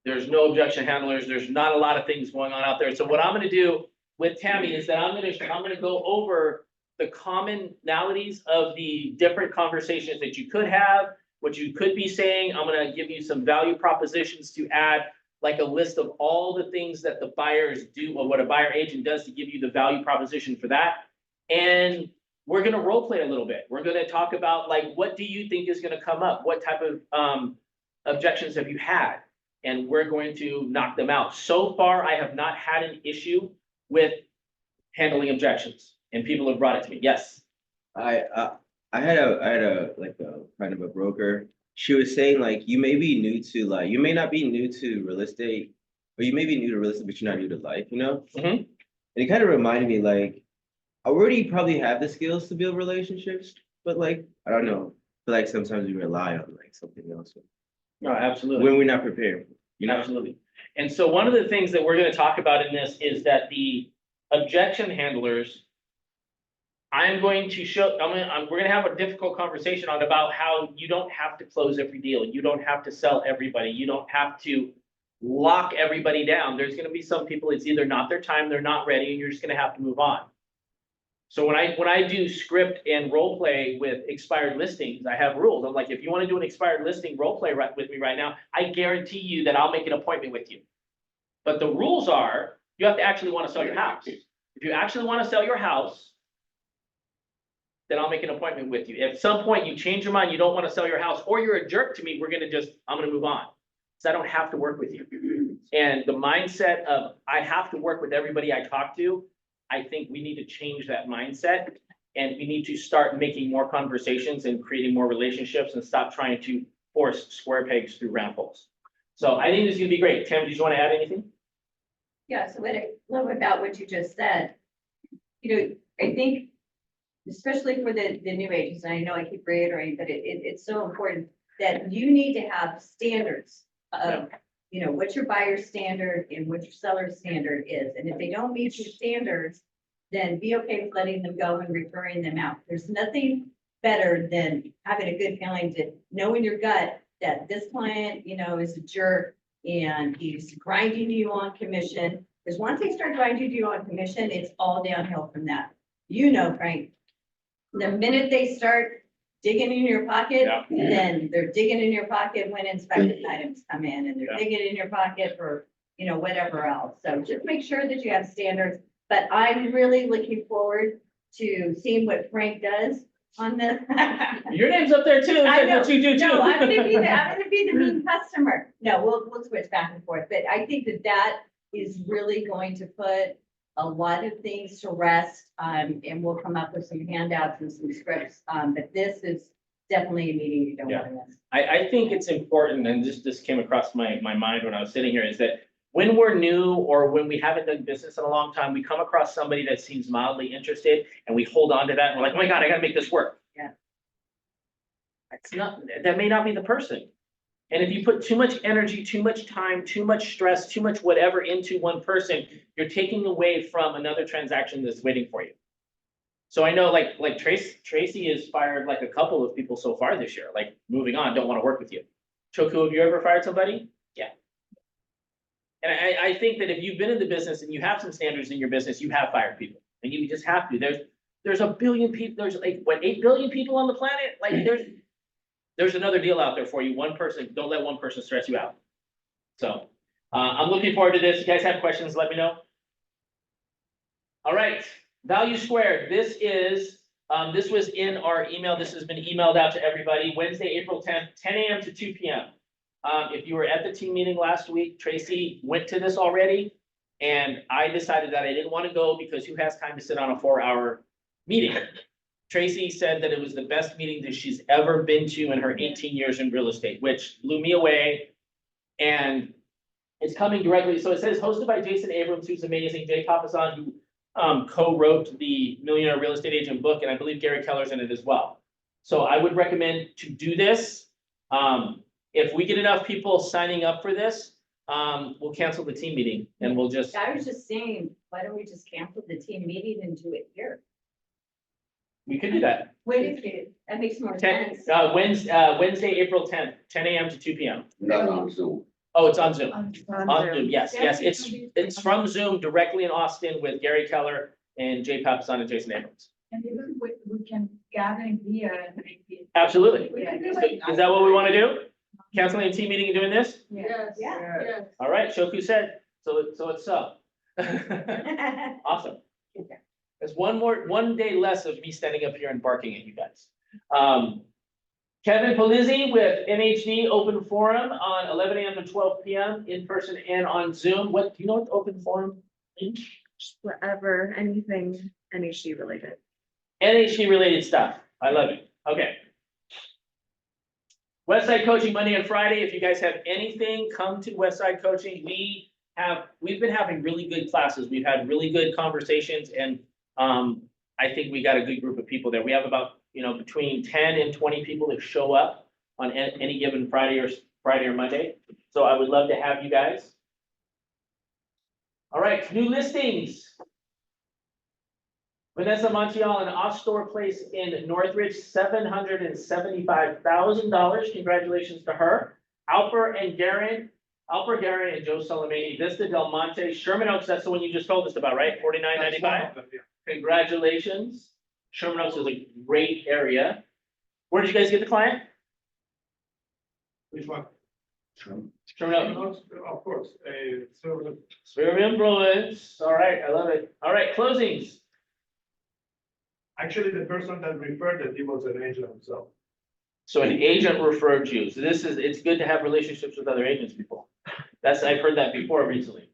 Speaker 3: There's no objection handlers. There's not a lot of things going on out there. So what I'm gonna do with Tammy is that I'm gonna go over the commonalities of the different conversations that you could have, what you could be saying. I'm gonna give you some value propositions to add, like a list of all the things that the buyers do or what a buyer agent does to give you the value proposition for that. And we're gonna role play a little bit. We're gonna talk about like, what do you think is gonna come up? What type of objections have you had? And we're going to knock them out. So far, I have not had an issue with handling objections, and people have brought it to me. Yes.
Speaker 6: I had a kind of a broker. She was saying like, you may be new to like, you may not be new to real estate, or you may be new to real estate, but you're not new to life,
Speaker 3: Mhm.
Speaker 6: And it kind of reminded me like, I already probably have the skills to build relationships, but like, I don't know, but like sometimes we rely on like something else
Speaker 3: No, absolutely.
Speaker 6: when we're not prepared.
Speaker 3: Absolutely. And so one of the things that we're going to talk about in this is that the objection handlers, we're going to have a difficult conversation on about how you don't have to close every deal. You don't have to sell everybody. You don't have to lock everybody down. There's going to be some people, it's either not their time, they're not ready, and you're just going to have to move on. So when I do script and role play with expired listings, I have rules. I'm like, if you want to do an expired listing role play with me right now, I guarantee you that I'll make an appointment with you. But the rules are, you have to actually want to sell your house. If you actually want to sell your house, then I'll make an appointment with you. If at some point you change your mind, you don't want to sell your house, or you're a jerk to me, I'm gonna move on. So I don't have to work with you. And the mindset of, I have to work with everybody I talk to, I think we need to change that mindset, and we need to start making more conversations and creating more relationships and stop trying to force square pegs through round holes. So I think this is gonna be great. Tim, did you want to add anything?
Speaker 4: Yeah, so what I love about what you just said, I think, especially for the new agents, and I know I keep reiterating, but it's so important that you need to have standards of you know, what your buyer standard and what your seller standard is. And if they don't meet your standards, then be okay with letting them go and referring them out. There's nothing better than having a good feeling to know in your gut that this client, you know, is a jerk and he's grinding you on commission. Because once they start grinding you on commission, it's all downhill from that. You know, Frank, the minute they start digging in your pocket,
Speaker 3: Yeah.
Speaker 4: then they're digging in your pocket when inspection items come in and they're digging in your pocket for, you know, whatever else. So just make sure that you have standards. But I'm really looking forward to seeing what Frank does on this.
Speaker 3: Your name's up there too,
Speaker 4: I
Speaker 3: that's
Speaker 4: know.
Speaker 3: what you do too.
Speaker 4: No, I'm gonna be the mean customer. No, we'll switch back and forth, but I think that is really going to put a lot of things to rest. And we'll come up with some handouts and some scripts. But this is definitely a meeting you don't want to miss.
Speaker 3: I think it's important, and this came across my mind when I was sitting here, is that when we're new or when we haven't done business in a long time, we come across somebody that seems mildly interested and we hold on to that and we're like, oh my God, I gotta make this work.
Speaker 4: Yeah.
Speaker 3: It's not, that may not be the person. And if you put too much energy, too much time, too much stress, too much whatever into one person, you're taking away from another transaction that's waiting for you. So I know like Tracy has fired like a couple of people so far this year, like moving on, don't want to work with you. Choku, have you ever fired somebody? Yeah. And I think that if you've been in the business and you have some standards in your business, you have fired people and you just have to. There's a billion people, there's like, what, 8 billion people on the planet? Like there's another deal out there for you. One person, don't let one person stress you out. So I'm looking forward to this. If you guys have questions, let me know. All right, value squared. This was in our email. This has been emailed out to everybody. Wednesday, April 10th, 10 a.m. to 2 p.m. If you were at the team meeting last week, Tracy went to this already. And I decided that I didn't want to go because who has time to sit on a 4-hour meeting? Tracy said that it was the best meeting that she's ever been to in her 18 years in real estate, which blew me away. And it's coming directly. So it says hosted by Jason Abrams, who's amazing. Jay Papasan, who co-wrote the Millionaire Real Estate Agent book, and I believe Gary Keller's in it as well. So I would recommend to do this. If we get enough people signing up for this, we'll cancel the team meeting and we'll just.
Speaker 4: I was just saying, why don't we just cancel the team meeting and do it here?
Speaker 3: We could do that.
Speaker 4: Wednesday, that makes more
Speaker 3: 10,
Speaker 4: sense.
Speaker 3: Wednesday, April 10th, 10 a.m. to 2 p.m.
Speaker 9: Not on Zoom.
Speaker 3: Oh, it's on Zoom. On Zoom, yes, it's from Zoom directly in Austin with Gary Keller and Jay Papasan and Jason Abrams.
Speaker 7: And even we can gather here and make it.
Speaker 3: Absolutely.
Speaker 7: Yeah.
Speaker 3: Is that what we want to do? Canceling a team meeting and doing this?
Speaker 7: Yes.
Speaker 4: Yeah.
Speaker 3: All right, Shoku said, so it's so. Awesome. There's one day less of me standing up here and barking at you guys. Kevin Polizzi with NHD Open Forum on 11 a.m. to 12 p.m. in person and on Zoom. Do you know what Open Forum means?
Speaker 1: Whatever, anything NHD related.
Speaker 3: NHD related stuff. I love it. Okay. Westside Coaching Monday and Friday. If you guys have anything, come to Westside Coaching. We've been having really good classes. We've had really good conversations, and I think we got a good group of people there. We have about between 10 and 20 people that show up on any given Friday or Monday. So I would love to have you guys. All right, new listings. Vanessa Montiel and Off-Store Place in Northridge, $775,000. Congratulations to her. Alper Garin and Joe Soleimani, Vista Del Monte, Sherman Oaks, that's the one you just told us about, right? $49.95. Congratulations. Sherman Oaks is a great area. Where did you guys get the client?
Speaker 5: Which one?
Speaker 3: Sherman Oaks.
Speaker 5: Of course,
Speaker 3: Sphere of Influence. All right, I love it. All right, closings.
Speaker 5: actually, the person that referred it, he was an agent himself.
Speaker 3: So an agent referred you. So it's good to have relationships with other agents, people. I've heard that before recently.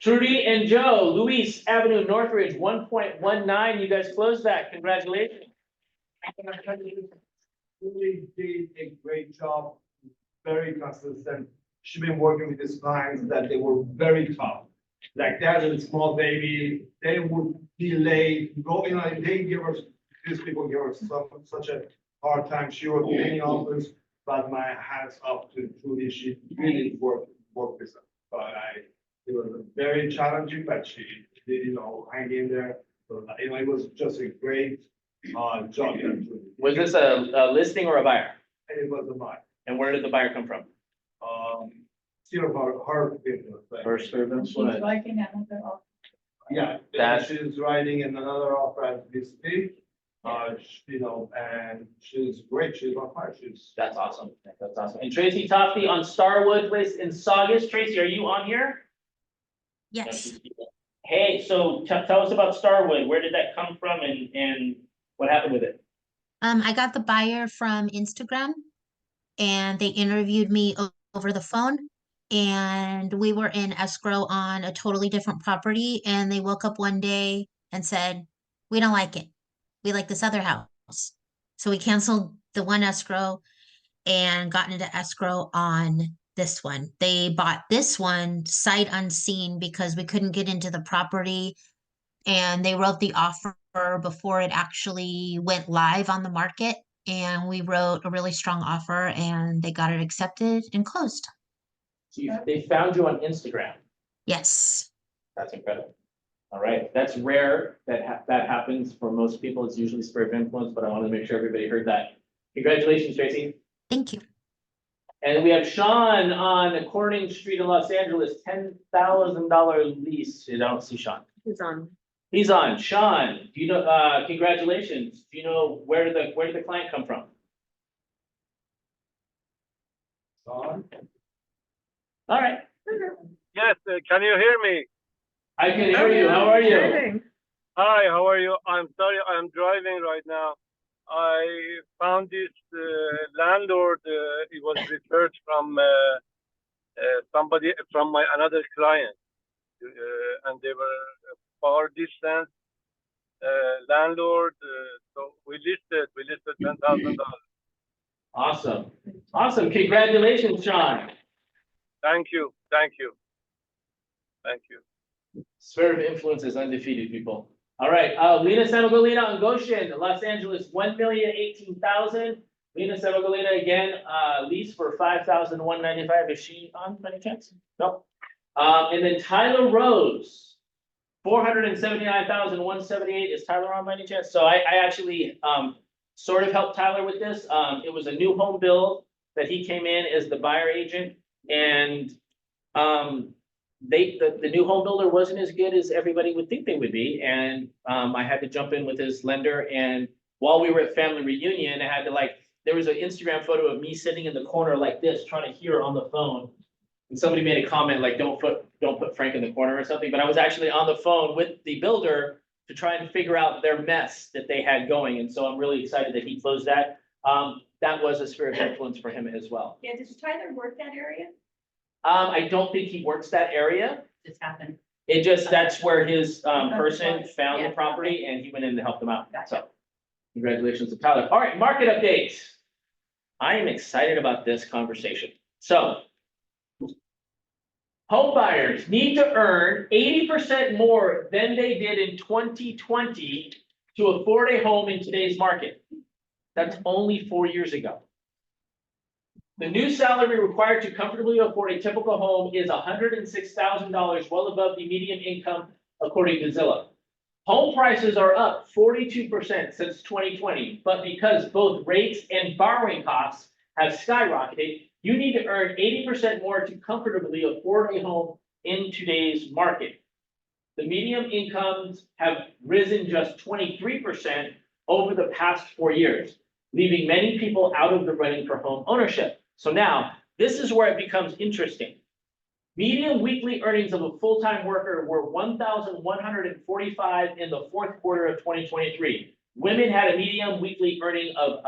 Speaker 3: Trudy and Joe, Luis Avenue, Northridge, 1.19. You guys closed that. Congratulations.
Speaker 5: Really did a great job, very consistent. She's been working with these clients that they were very tough. Like that is a small baby, they would be late, these people give us such a hard time. She worked in many offers, but my hats up to Trudy. She really worked work with her. But it was very challenging, but she did, hang in there. So, it was just a great, job. And
Speaker 3: Was this a listing or a buyer?
Speaker 5: it was a buy.
Speaker 3: And where did the buyer come from?
Speaker 5: Still her business. but-
Speaker 3: First servant.
Speaker 7: She's writing another offer.
Speaker 5: Yeah,
Speaker 3: That-
Speaker 5: she's writing in another offer as we speak. And she's great. She's on fire.
Speaker 3: That's awesome. That's awesome. And Tracy Toffey on Starwood Place in Saugus. Tracy, are you on here?
Speaker 13: Yes.
Speaker 3: Hey, so tell us about Starwood. Where did that come from and what happened with it?
Speaker 13: I got the buyer from Instagram and they interviewed me over the phone. And we were in escrow on a totally different property and they woke up one day and said, we don't like it. We like this other house. So we canceled the one escrow and got into escrow on this one. They bought this one sight unseen because we couldn't get into the property and they wrote the offer before it actually went live on the market. And we wrote a really strong offer and they got it accepted and closed.
Speaker 3: They found you on Instagram.
Speaker 13: Yes.
Speaker 3: That's incredible. All right, that's rare that that happens for most people. It's usually sphere of influence, but I want to make sure everybody heard that. Congratulations, Tracy.
Speaker 13: Thank you.
Speaker 3: And we have Sean on Corning Street in Los Angeles, $10,000 lease. I don't see Sean.
Speaker 4: Who's on?
Speaker 3: He's on. Sean, do you know, congratulations. Do you know where did the client come from?
Speaker 5: On.
Speaker 3: All right,
Speaker 2: Yes, can you hear me?
Speaker 3: I can hear you. How are you?
Speaker 2: Hi, how are you? I'm sorry, I'm driving right now. I found this landlord, it was referred from somebody, from another client. And they were far distance landlord, so we listed $10,000.
Speaker 3: Awesome. Awesome. Congratulations, Sean.
Speaker 2: Thank you, thank you. Thank you.
Speaker 3: Sphere of influence is undefeated, people. All right, Lena Semigolina on Goshen, Los Angeles, 1,018,000. Lena Semigolina again, lease for 5,195. Is she on by any chance? No. And then Tyler Rose, 479,178. Is Tyler on by any chance? So I actually sort of helped Tyler with this. It was a new home build that he came in as the buyer agent, and the new home builder wasn't as good as everybody would think they would be. And I had to jump in with his lender. And while we were at family reunion, I had to there was an Instagram photo of me sitting in the corner like this, trying to hear on the phone. And somebody made a comment like, don't put Frank in the corner or something. But I was actually on the phone with the builder to try and figure out their mess that they had going. And so I'm really excited that he closed that. That was a sphere of influence for him as well.
Speaker 4: Yeah, does Tyler work that area?
Speaker 3: I don't think he works that area.
Speaker 4: Just happened.
Speaker 3: It just, that's where his person found the
Speaker 4: Yeah.
Speaker 3: property and he went in to help them out.
Speaker 4: Gotcha.
Speaker 3: So congratulations to Tyler. All right, market updates. I am excited about this conversation. So home buyers need to earn 80% more than they did in 2020 to afford a home in today's market. That's only 4 years ago. The new salary required to comfortably afford a typical home is $106,000, well above the median income, according to Zillow. Home prices are up 42% since 2020, but because both rates and borrowing costs have skyrocketed, you need to earn 80% more to comfortably afford a home in today's market. The median incomes have risen just 23% over the past 4 years, leaving many people out of the running for home ownership. So now, this is where it becomes interesting. Median weekly earnings of a full-time worker were $1,145 in the fourth quarter of 2023. Women had a median weekly earning of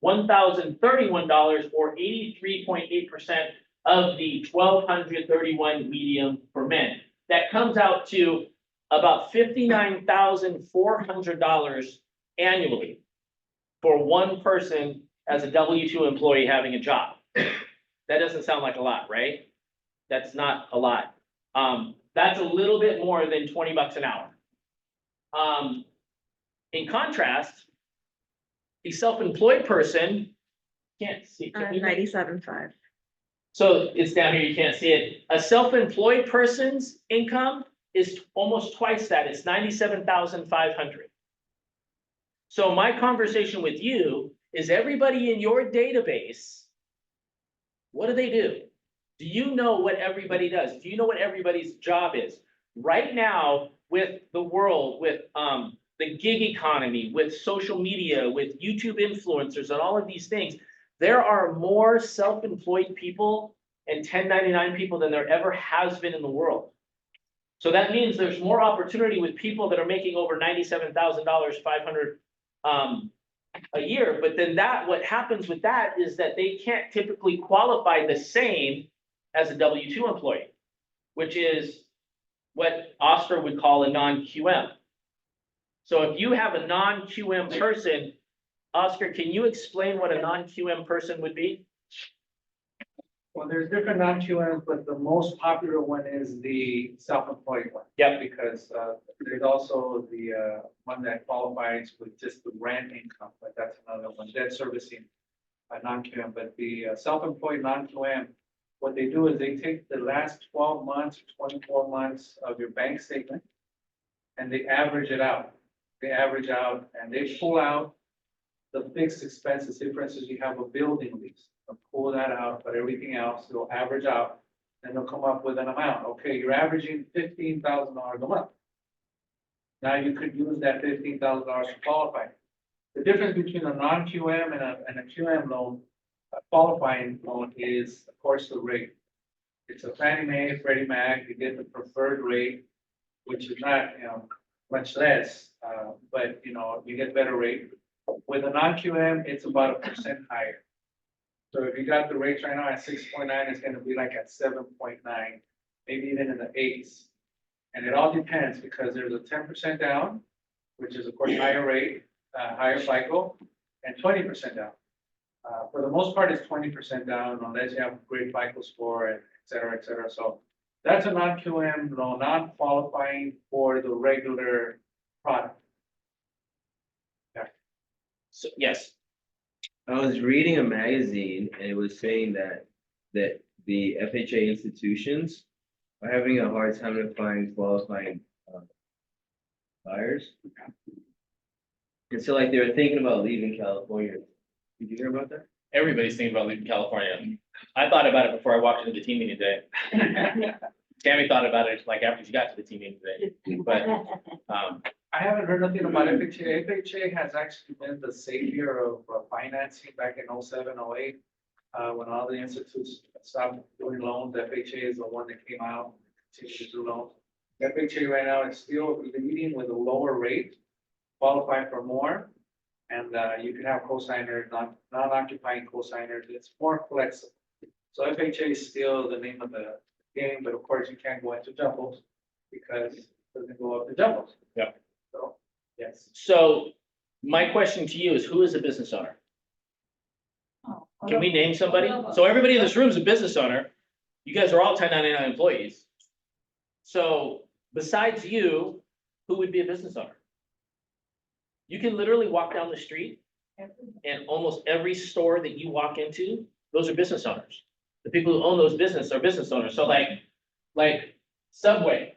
Speaker 3: $1,031, or 83.8% of the $1,231 median for men. That comes out to about $59,400 annually for one person as a W-2 employee having a job. That doesn't sound like a lot, right? That's not a lot. That's a little bit more than $20 an hour. In contrast, a self-employed person can't see.
Speaker 4: 97.5.
Speaker 3: So it's down here, you can't see it. A self-employed person's income is almost twice that. It's 97,500. So my conversation with you is everybody in your database, what do they do? Do you know what everybody does? Do you know what everybody's job is? Right now, with the world, with the gig economy, with social media, with YouTube influencers and all of these things, there are more self-employed people and 1099 people than there ever has been in the world. So that means there's more opportunity with people that are making over $97,500 a year. But then what happens with that is that they can't typically qualify the same as a W-2 employee, which is what Oscar would call a non-QM. So if you have a non-QM person, Oscar, can you explain what a non-QM person would be?
Speaker 10: Well, there's different non-QMs, but the most popular one is the self-employed one.
Speaker 3: Yep.
Speaker 10: Because there's also the one that qualifies with just the rent income, but that's another one, debt servicing, non-QM. But the self-employed non-QM, what they do is they take the last 12 months, 24 months of your bank statement, and they average it out. They average out and they pull out the fixed expenses. Say, for instance, you have a building lease. They'll pull that out, but everything else, they'll average out, and they'll come up with an amount. Okay, you're averaging $15,000 a month. Now you could use that $15,000 to qualify. The difference between a non-QM and a QM loan, a qualifying loan, is, of course, the rate. It's a Fannie Mae, Freddie Mac. You get the preferred rate, which is not, much less, but you get better rate. With a non-QM, it's about 1% higher. So if you got the rates right now at 6.9, it's going to be like at 7.9, maybe even in the 8s. And it all depends, because there's a 10% down, which is of course higher rate, higher FICO, and 20% down. For the most part, it's 20% down unless you have a great FICO score, and et cetera, et cetera. So that's a non-QM loan, non-qualifying for the regular product.
Speaker 3: So, yes.
Speaker 6: I was reading a magazine and it was saying that the FHA institutions are having a hard time to find qualifying buyers. And so like they were thinking about leaving California. Did you hear about that?
Speaker 3: Everybody's thinking about leaving California. I thought about it before I walked into the team meeting today. Tammy thought about it like after she got to the team meeting today, but,
Speaker 10: I haven't heard nothing about FHA. FHA has actually been the savior of financing back in 07, 08. When all the institutes stopped doing loans, FHA is the one that came out, continues to do loans. FHA right now is still leading with a lower rate, qualify for more. And you can have co-signers, non-occupying co-signers. It's more flexible. So FHA is still the name of the game, but of course you can't go into jumbles because it doesn't go up to jumbles.
Speaker 3: Yep.
Speaker 10: So, yes.
Speaker 3: So my question to you is, who is a business owner? Can we name somebody? So everybody in this room is a business owner. You guys are all 1099 employees. So besides you, who would be a business owner? You can literally walk down the street and almost every store that you walk into, those are business owners. The people who own those businesses are business owners. So like Subway.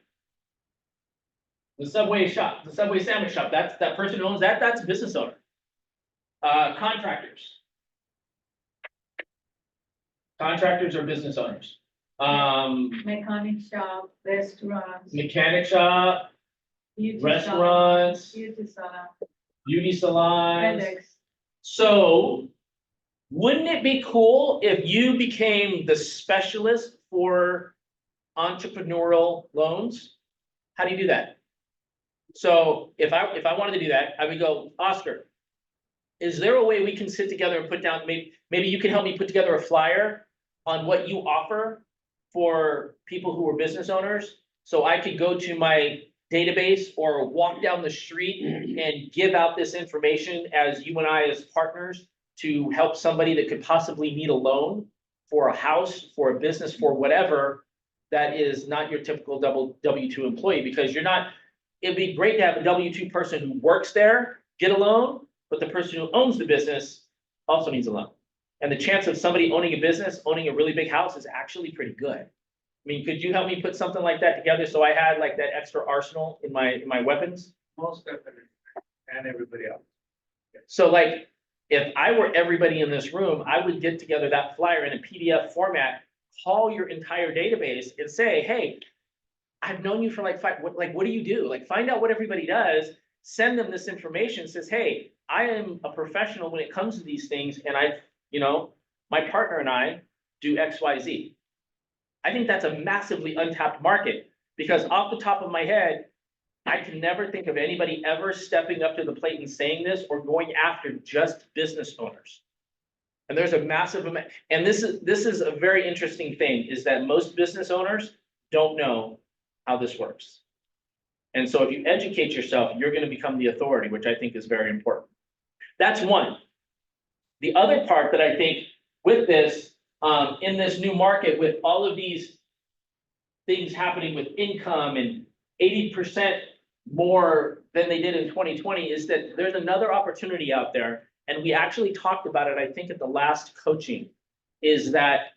Speaker 3: The Subway shop, the Subway sandwich shop, that's that person who owns that, that's a business owner. Contractors. Contractors are business owners.
Speaker 7: Mechanic shop, restaurants.
Speaker 3: Mechanic shop,
Speaker 7: beauty
Speaker 3: restaurants,
Speaker 7: salon, Beauty salon.
Speaker 3: beauty salons.
Speaker 7: FedEx.
Speaker 3: So wouldn't it be cool if you became the specialist for entrepreneurial loans? How do you do that? So if I wanted to do that, I would go, Oscar, is there a way we can sit together and put down, maybe you can help me put together a flyer on what you offer for people who are business owners? So I could go to my database or walk down the street and give out this information as you and I as partners to help somebody that could possibly need a loan for a house, for a business, for whatever, that is not your typical W-2 employee, because you're not, it'd be great to have a W-2 person who works there, get a loan, but the person who owns the business also needs a loan. And the chance of somebody owning a business, owning a really big house is actually pretty good. I mean, could you help me put something like that together so I had like that extra arsenal in my weapons?
Speaker 10: Most definitely, and everybody else.
Speaker 3: So like, if I were everybody in this room, I would get together that flyer in a PDF format, call your entire database and say, hey, I've known you for like what do you do? Like, find out what everybody does, send them this information, says, hey, I am a professional when it comes to these things, and my partner and I do X, Y, Z. I think that's a massively untapped market, because off the top of my head, I can never think of anybody ever stepping up to the plate and saying this or going after just business owners. And there's a massive amount, and this is a very interesting thing, is that most business owners don't know how this works. And so if you educate yourself, you're going to become the authority, which I think is very important. That's one. The other part that I think with this, in this new market, with all of these things happening with income and 80% more than they did in 2020, is that there's another opportunity out there. And we actually talked about it, I think, at the last coaching, is that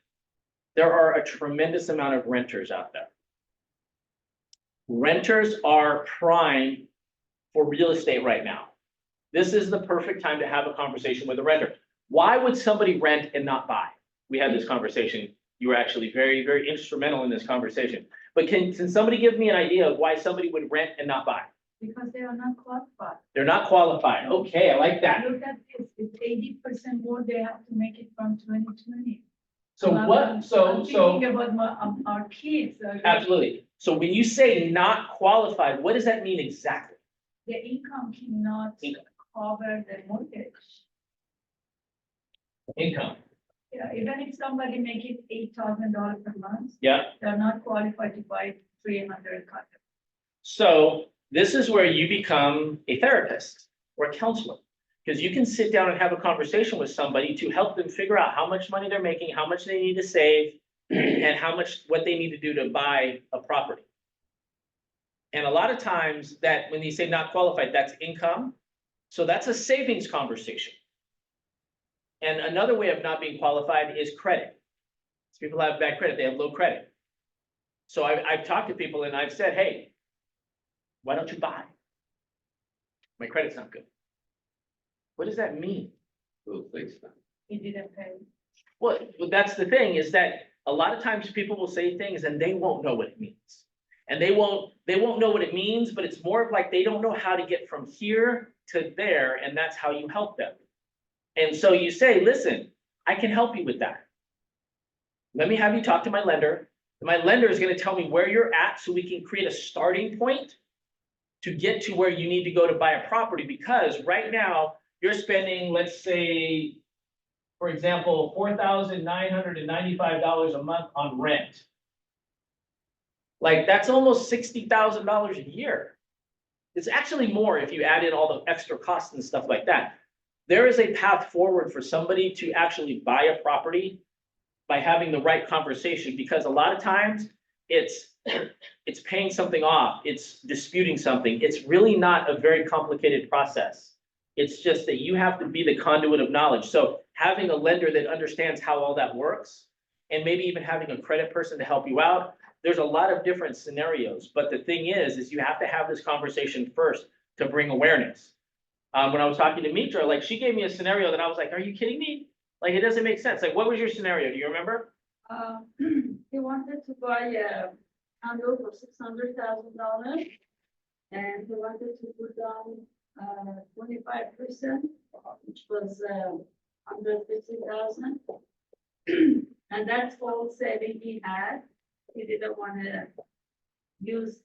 Speaker 3: there are a tremendous amount of renters out there. Renters are prime for real estate right now. This is the perfect time to have a conversation with a renter. Why would somebody rent and not buy? We had this conversation. You were actually very, very instrumental in this conversation. But can somebody give me an idea of why somebody would rent and not buy?
Speaker 7: Because they are not qualified.
Speaker 3: They're not qualified. Okay, I like that.
Speaker 7: Look at this, it's 80% more they have to make it from 2020.
Speaker 3: So what,
Speaker 7: I'm thinking about our kids.
Speaker 3: Absolutely. So when you say not qualified, what does that mean exactly?
Speaker 7: The income cannot cover the mortgage.
Speaker 3: Income.
Speaker 7: Yeah, even if somebody make it $8,000 per month,
Speaker 3: Yeah.
Speaker 7: they're not qualified to buy 300 condos.
Speaker 3: So this is where you become a therapist or a counselor, because you can sit down and have a conversation with somebody to help them figure out how much money they're making, how much they need to save, and what they need to do to buy a property. And a lot of times that when you say not qualified, that's income. So that's a savings conversation. And another way of not being qualified is credit. So people have bad credit, they have low credit. So I've talked to people and I've said, hey, why don't you buy? My credit's not good. What does that mean?
Speaker 7: He didn't pay.
Speaker 3: Well, that's the thing, is that a lot of times people will say things and they won't know what it means. And they won't know what it means, but it's more of like they don't know how to get from here to there, and that's how you help them. And so you say, listen, I can help you with that. Let me have you talk to my lender. My lender is going to tell me where you're at so we can create a starting point to get to where you need to go to buy a property. Because right now you're spending, let's say, for example, $4,995 a month on rent. Like, that's almost $60,000 a year. It's actually more if you add in all the extra costs and stuff like that. There is a path forward for somebody to actually buy a property by having the right conversation, because a lot of times it's paying something off, it's disputing something. It's really not a very complicated process. It's just that you have to be the conduit of knowledge. So having a lender that understands how all that works, and maybe even having a credit person to help you out, there's a lot of different scenarios. But the thing is you have to have this conversation first to bring awareness. When I was talking to Mitra, like, she gave me a scenario that I was like, are you kidding me? Like, it doesn't make sense. Like, what was your scenario? Do you remember?
Speaker 7: He wanted to buy a condo for $600,000, and he wanted to put down 25%, which was $150,000. And that's all saving he had. He didn't want to use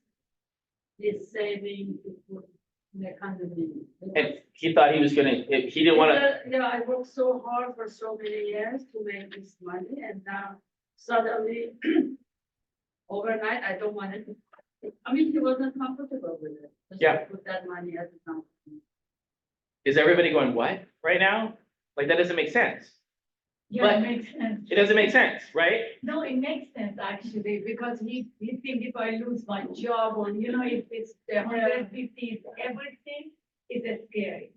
Speaker 7: his saving to put in a condominium.
Speaker 3: And he thought he was gonna, he didn't want to.
Speaker 7: Yeah, I worked so hard for so many years to make this money, and now suddenly, overnight, I don't want it. I mean, he wasn't comfortable with it. Just
Speaker 3: Yeah.
Speaker 7: to put that money as a company.
Speaker 3: Is everybody going, what, right now? Like, that doesn't make sense.
Speaker 7: Yeah,
Speaker 3: But
Speaker 7: it makes sense.
Speaker 3: It doesn't make sense, right?
Speaker 7: No, it makes sense actually, because he think if I lose my job, or if it's the 150, everything is scary.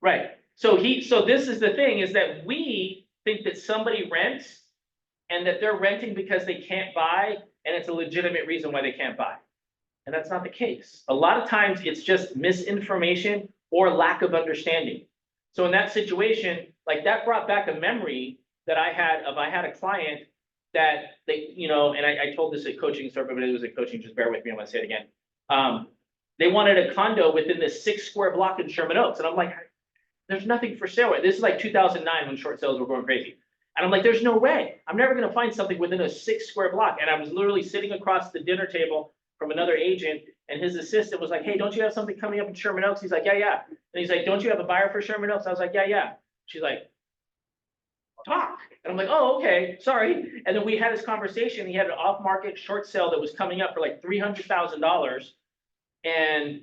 Speaker 3: Right. So this is the thing, is that we think that somebody rents and that they're renting because they can't buy, and it's a legitimate reason why they can't buy. And that's not the case. A lot of times it's just misinformation or lack of understanding. So in that situation, like that brought back a memory that I had a client that they, you know, and I told this at coaching, sorry, but it was a coaching, just bear with me, I'm gonna say it again. They wanted a condo within this 6 square block in Sherman Oaks. And I'm like, there's nothing for sale. This is like 2009 when short sales were going crazy. And I'm like, there's no way. I'm never gonna find something within a 6 square block. And I was literally sitting across the dinner table from another agent, and his assistant was like, hey, don't you have something coming up in Sherman Oaks? He's like, yeah, yeah. And he's like, don't you have a buyer for Sherman Oaks? I was like, yeah, yeah. She's like, talk. And I'm like, oh, okay, sorry. And then we had this conversation. He had an off-market short sale that was coming up for like $300,000. And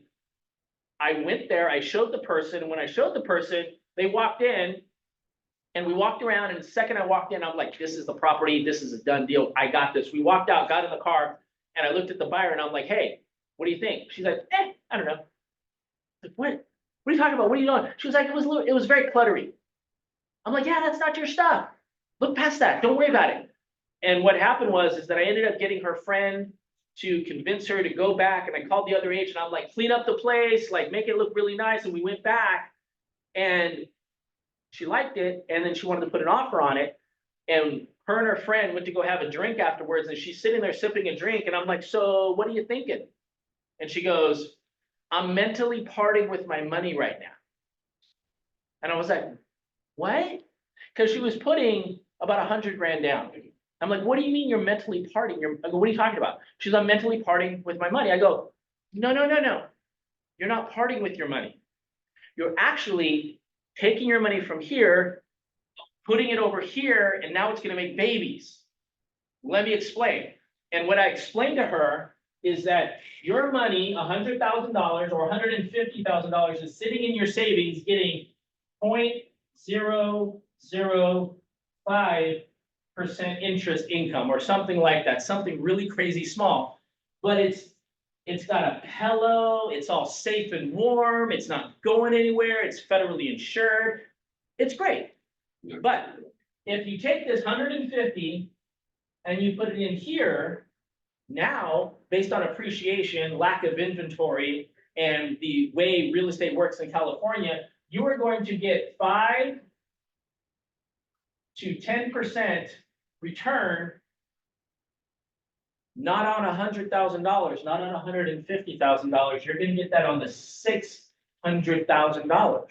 Speaker 3: I went there, I showed the person, and when I showed the person, they walked in and we walked around, and the second I walked in, I'm like, this is the property, this is a done deal, I got this. We walked out, got in the car, and I looked at the buyer and I'm like, hey, what do you think? She's like, I don't know. Like, what? What are you talking about? What are you doing? She was like, it was very cluttery. I'm like, yeah, that's not your stuff. Look past that, don't worry about it. And what happened is that I ended up getting her friend to convince her to go back, and I called the other agent. I'm like, clean up the place, like make it look really nice. And we went back and she liked it, and then she wanted to put an offer on it. And her and her friend went to go have a drink afterwards, and she's sitting there sipping a drink, and I'm like, so what are you thinking? And she goes, I'm mentally parting with my money right now. And I was like, what? Because she was putting about 100 grand down. I'm like, what do you mean you're mentally parting? I go, what are you talking about? She's, I'm mentally parting with my money. I go, no. You're not parting with your money. You're actually taking your money from here, putting it over here, and now it's going to make babies. Let me explain. And what I explained to her is that your money, $100,000 or $150,000, is sitting in your savings getting 0.005% interest income or something like that, something really crazy small. But it's got a pillow, it's all safe and warm, it's not going anywhere, it's federally insured. It's great. But if you take this 150 and you put it in here, now, based on appreciation, lack of inventory, and the way real estate works in California, you are going to get 5 to 10% return, not on $100,000, not on $150,000. You're going to get that on the $600,000.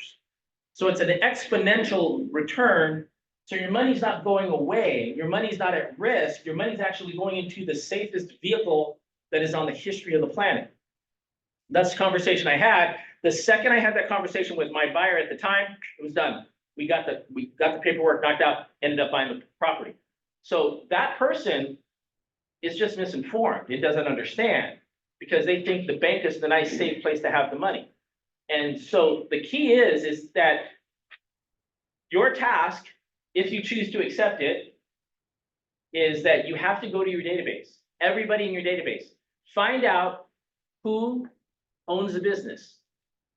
Speaker 3: So it's an exponential return. So your money's not going away. Your money's not at risk. Your money's actually going into the safest vehicle that is on the history of the planet. That's the conversation I had. The second I had that conversation with my buyer at the time, it was done. We got the paperwork knocked out, ended up buying the property. So that person is just misinformed. It doesn't understand because they think the bank is the nice, safe place to have the money. And so the key is that your task, if you choose to accept it, is that you have to go to your database, everybody in your database, find out who owns the business,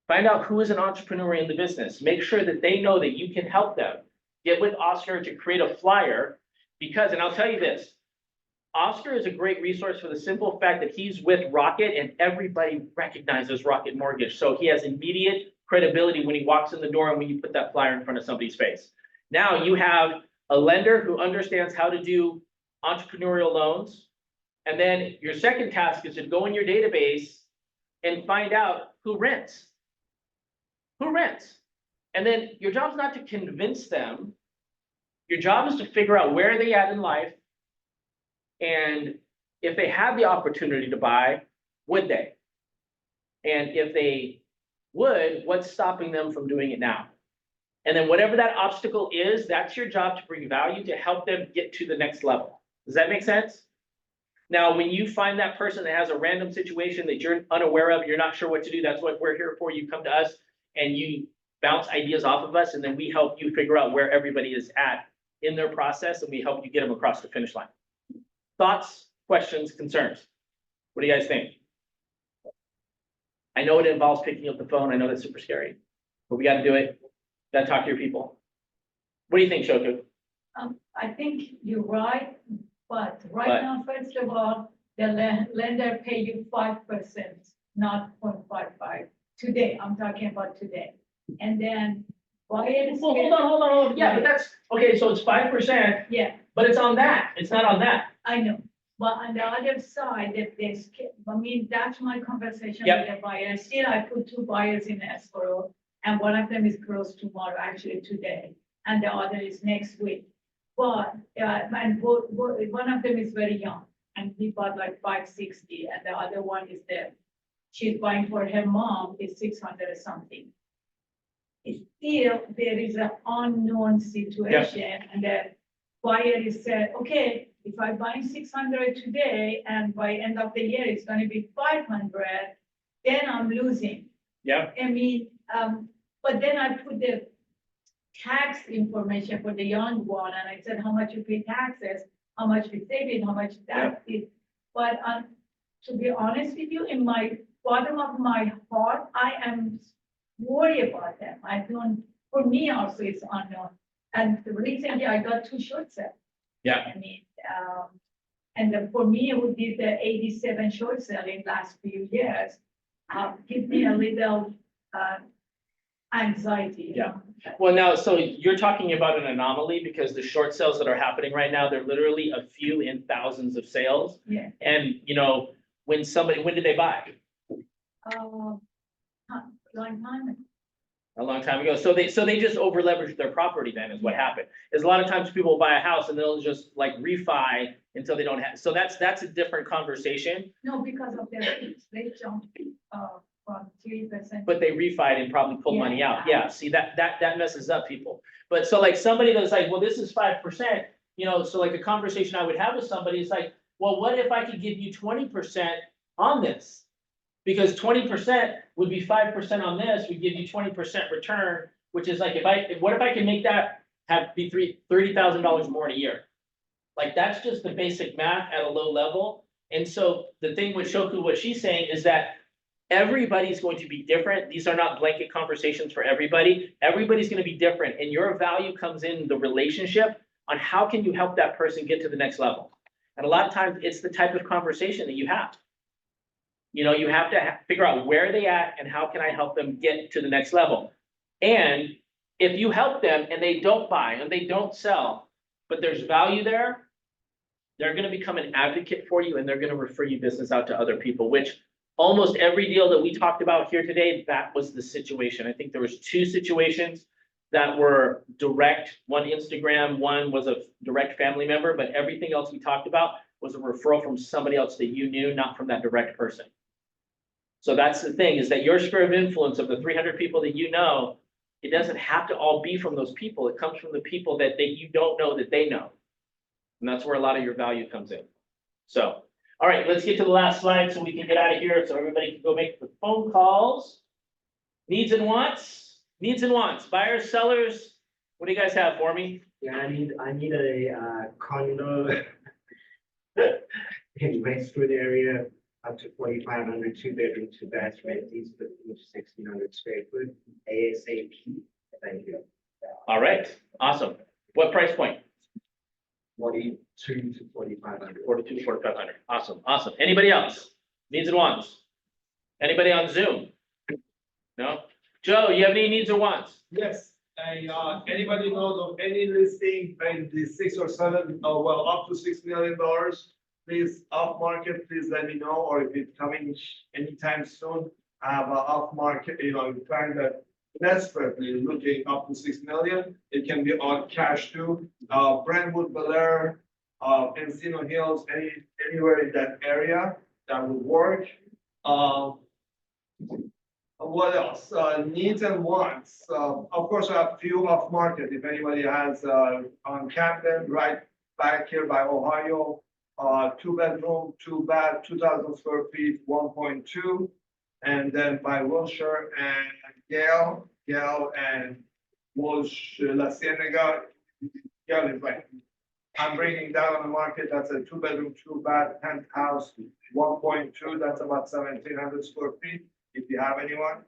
Speaker 3: find out who is an entrepreneur in the business, make sure that they know that you can help them. Get with Oscar to create a flyer because, and I'll tell you this, Oscar is a great resource for the simple fact that he's with Rocket and everybody recognizes Rocket Mortgage. So he has immediate credibility when he walks in the door and when you put that flyer in front of somebody's face. Now you have a lender who understands how to do entrepreneurial loans. And then your second task is to go in your database and find out who rents. Who rents? And then your job is not to convince them. Your job is to figure out where they at in life. And if they had the opportunity to buy, would they? And if they would, what's stopping them from doing it now? And then whatever that obstacle is, that's your job to bring value to help them get to the next level. Does that make sense? Now, when you find that person that has a random situation that you're unaware of, you're not sure what to do, that's what we're here for. You come to us and you bounce ideas off of us, and then we help you figure out where everybody is at in their process, and we help you get them across the finish line. Thoughts, questions, concerns? What do you guys think? I know it involves picking up the phone. I know that's super scary, but we got to do it. Got to talk to your people. What do you think, Shoku?
Speaker 7: I think you're right, but right
Speaker 3: But-
Speaker 7: now, first of all, the lender pay you 5%, not 0.55. Today, I'm talking about today. And then buyers.
Speaker 3: Well, hold on. Yeah, but that's, okay, so it's 5%,
Speaker 7: Yeah,
Speaker 3: but it's on that. It's not on that.
Speaker 7: I know, but on the other side, if there's, I mean, that's my conversation
Speaker 3: Yep.
Speaker 7: with the buyer. Still, I put 2 buyers in escrow, and one of them is closed tomorrow, actually today, and the other is next week. But, and one of them is very young, and he bought like 560, and the other one is there. She's buying for her mom, is 600 or something. Still, there is an unknown situation, and the buyer is said, okay, if I buy 600 today, and by end of the year, it's gonna be 500, then I'm losing.
Speaker 3: Yeah.
Speaker 7: I mean, but then I put the tax information for the young one, and I said, how much you pay taxes, how much we save it, how much that is. But, to be honest with you, in my bottom of my heart, I am worried about them. I don't, for me also, it's unknown. And recently I got 2 short sales.
Speaker 3: Yeah.
Speaker 7: I mean, and then for me, it would be the 87 short sale in last few years. Give me a little, anxiety. you
Speaker 3: Yeah.
Speaker 7: know.
Speaker 3: Well, now, so you're talking about an anomaly because the short sales that are happening right now, they're literally a few in thousands of sales.
Speaker 7: Yeah.
Speaker 3: And, you know, when did they buy?
Speaker 7: Long time ago.
Speaker 3: A long time ago. So they just over leveraged their property then is what happened. Is a lot of times people buy a house and they'll just like refi until they don't have, so that's a different conversation.
Speaker 7: No, because of their fees, they jumped, from 3%.
Speaker 3: But they refied and probably pulled money out.
Speaker 7: Yeah.
Speaker 3: Yeah, see, that messes up people. But so like somebody that's like, well, this is 5%, you know, so like a conversation I would have with somebody is like, well, what if I could give you 20% on this? Because 20% would be 5% on this, we give you 20% return, which is like, what if I can make that be $30,000 more in a year? Like, that's just the basic math at a low level. And so the thing with Shoku, what she's saying is that everybody's going to be different. These are not blanket conversations for everybody. Everybody's going to be different. And your value comes in the relationship on how can you help that person get to the next level. And a lot of times it's the type of conversation that you have. You know, you have to figure out where they at and how can I help them get to the next level. And if you help them and they don't buy and they don't sell, but there's value there, they're going to become an advocate for you and they're going to refer you business out to other people, which almost every deal that we talked about here today, that was the situation. I think there was 2 situations that were direct, one Instagram, one was a direct family member, but everything else we talked about was a referral from somebody else that you knew, not from that direct person. So that's the thing, is that your sphere of influence of the 300 people that you know, it doesn't have to all be from those people. It comes from the people that you don't know that they know. And that's where a lot of your value comes in. So, all right, let's get to the last slide so we can get out of here so everybody can go make the phone calls. Needs and wants, buyers, sellers. What do you guys have for me?
Speaker 11: Yeah, I need a condo in Westside area, up to 4,500, 2-bedroom, 2-bathroom, these 1,600 square foot, ASAP. Thank you.
Speaker 3: All right, awesome. What price point?
Speaker 11: 42 to 4,500.
Speaker 3: 42 to 4,500. Awesome. Anybody else? Needs and wants? Anybody on Zoom? No? Joe, you have any needs or wants?
Speaker 5: Yes, anybody knows of any listing in the 6 or 7, well, up to $6 million, please, off market, please let me know, or if it's coming anytime soon, I have an off market, you know, client that desperately looking up to 6 million. It can be on cash too. Brentwood, Bel Air, Encino Hills, anywhere in that area that would work. What else? Needs and wants. Of course, I have few off market. If anybody has on Camden, right back here by Ohio, 2-bedroom, 2-bath, 2,000 square feet, 1.2. And then by Wilshire and Gale and Walsh, La Cienega, Gale is like, I'm bringing that on the market. That's a 2-bedroom, 2-bath, penthouse, 1.2. That's about 1,700 square feet, if you have anyone.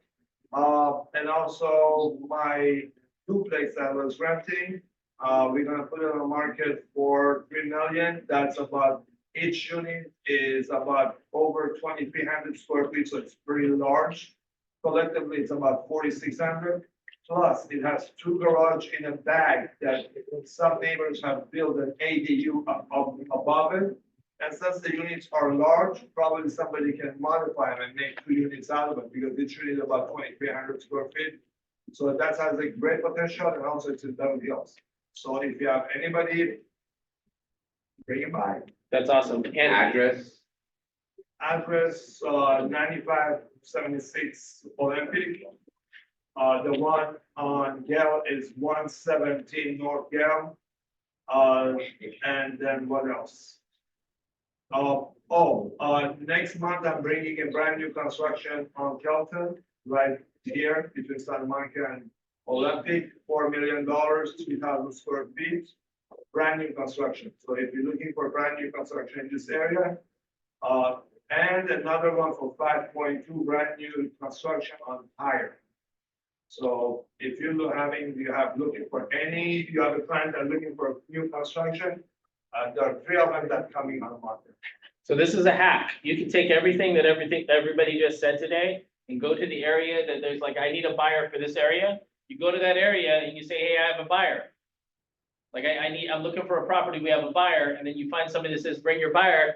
Speaker 5: And also my duplex that I was renting, We're gonna put it on the market for 3 million. That's about, each unit is about over 2,300 square feet, so it's pretty large. Collectively, it's about 4,600. Plus, it has 2 garage in a bag that some neighbors have built an ADU above it. And since the units are large, probably somebody can modify them and make 2 units out of it, because each unit is about 2,300 square feet. So that has a great potential, and also it's in Beverly Hills. So if you have anybody, bring it by.
Speaker 3: That's awesome. And
Speaker 6: Address?
Speaker 5: Address, 9576 Olympic. The one on Gale is 117 North Gale. And then what else? Next month I'm bringing a brand new construction on Kelton, right here between Santa Monica and Olympic, $4 million, 3,000 square feet, brand new construction. So if you're looking for brand new construction in this area, and another one for 5.2 brand new construction on Higher. So if you're looking for any, you have a client that looking for new construction, there are 3 of them that coming on the market.
Speaker 3: so this is a hack. You can take everything that everybody just said today and go to the area that there's like, I need a buyer for this area. You go to that area and you say, hey, I have a buyer. Like I'm looking for a property, we have a buyer, and then you find somebody that says, bring your buyer,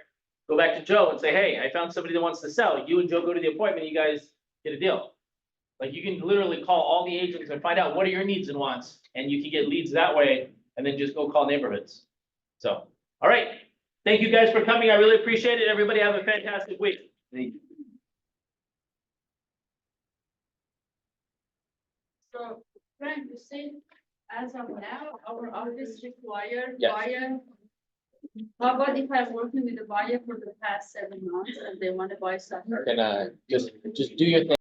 Speaker 3: go back to Joe and say, hey, I found somebody that wants to sell. You and Joe go to the appointment, you guys get a deal. Like you can literally call all the agents and find out what are your needs and wants, and you can get leads that way, and then just go call neighborhoods. So, all right. Thank you guys for coming. I really appreciate it. Everybody have a fantastic week.
Speaker 6: Thank you.
Speaker 1: So, Frank, you said as of now, our office require
Speaker 3: Yes.
Speaker 1: buyer. How about if I'm working with a buyer for the past 7 months and they want to buy something?
Speaker 3: Then just do your thing.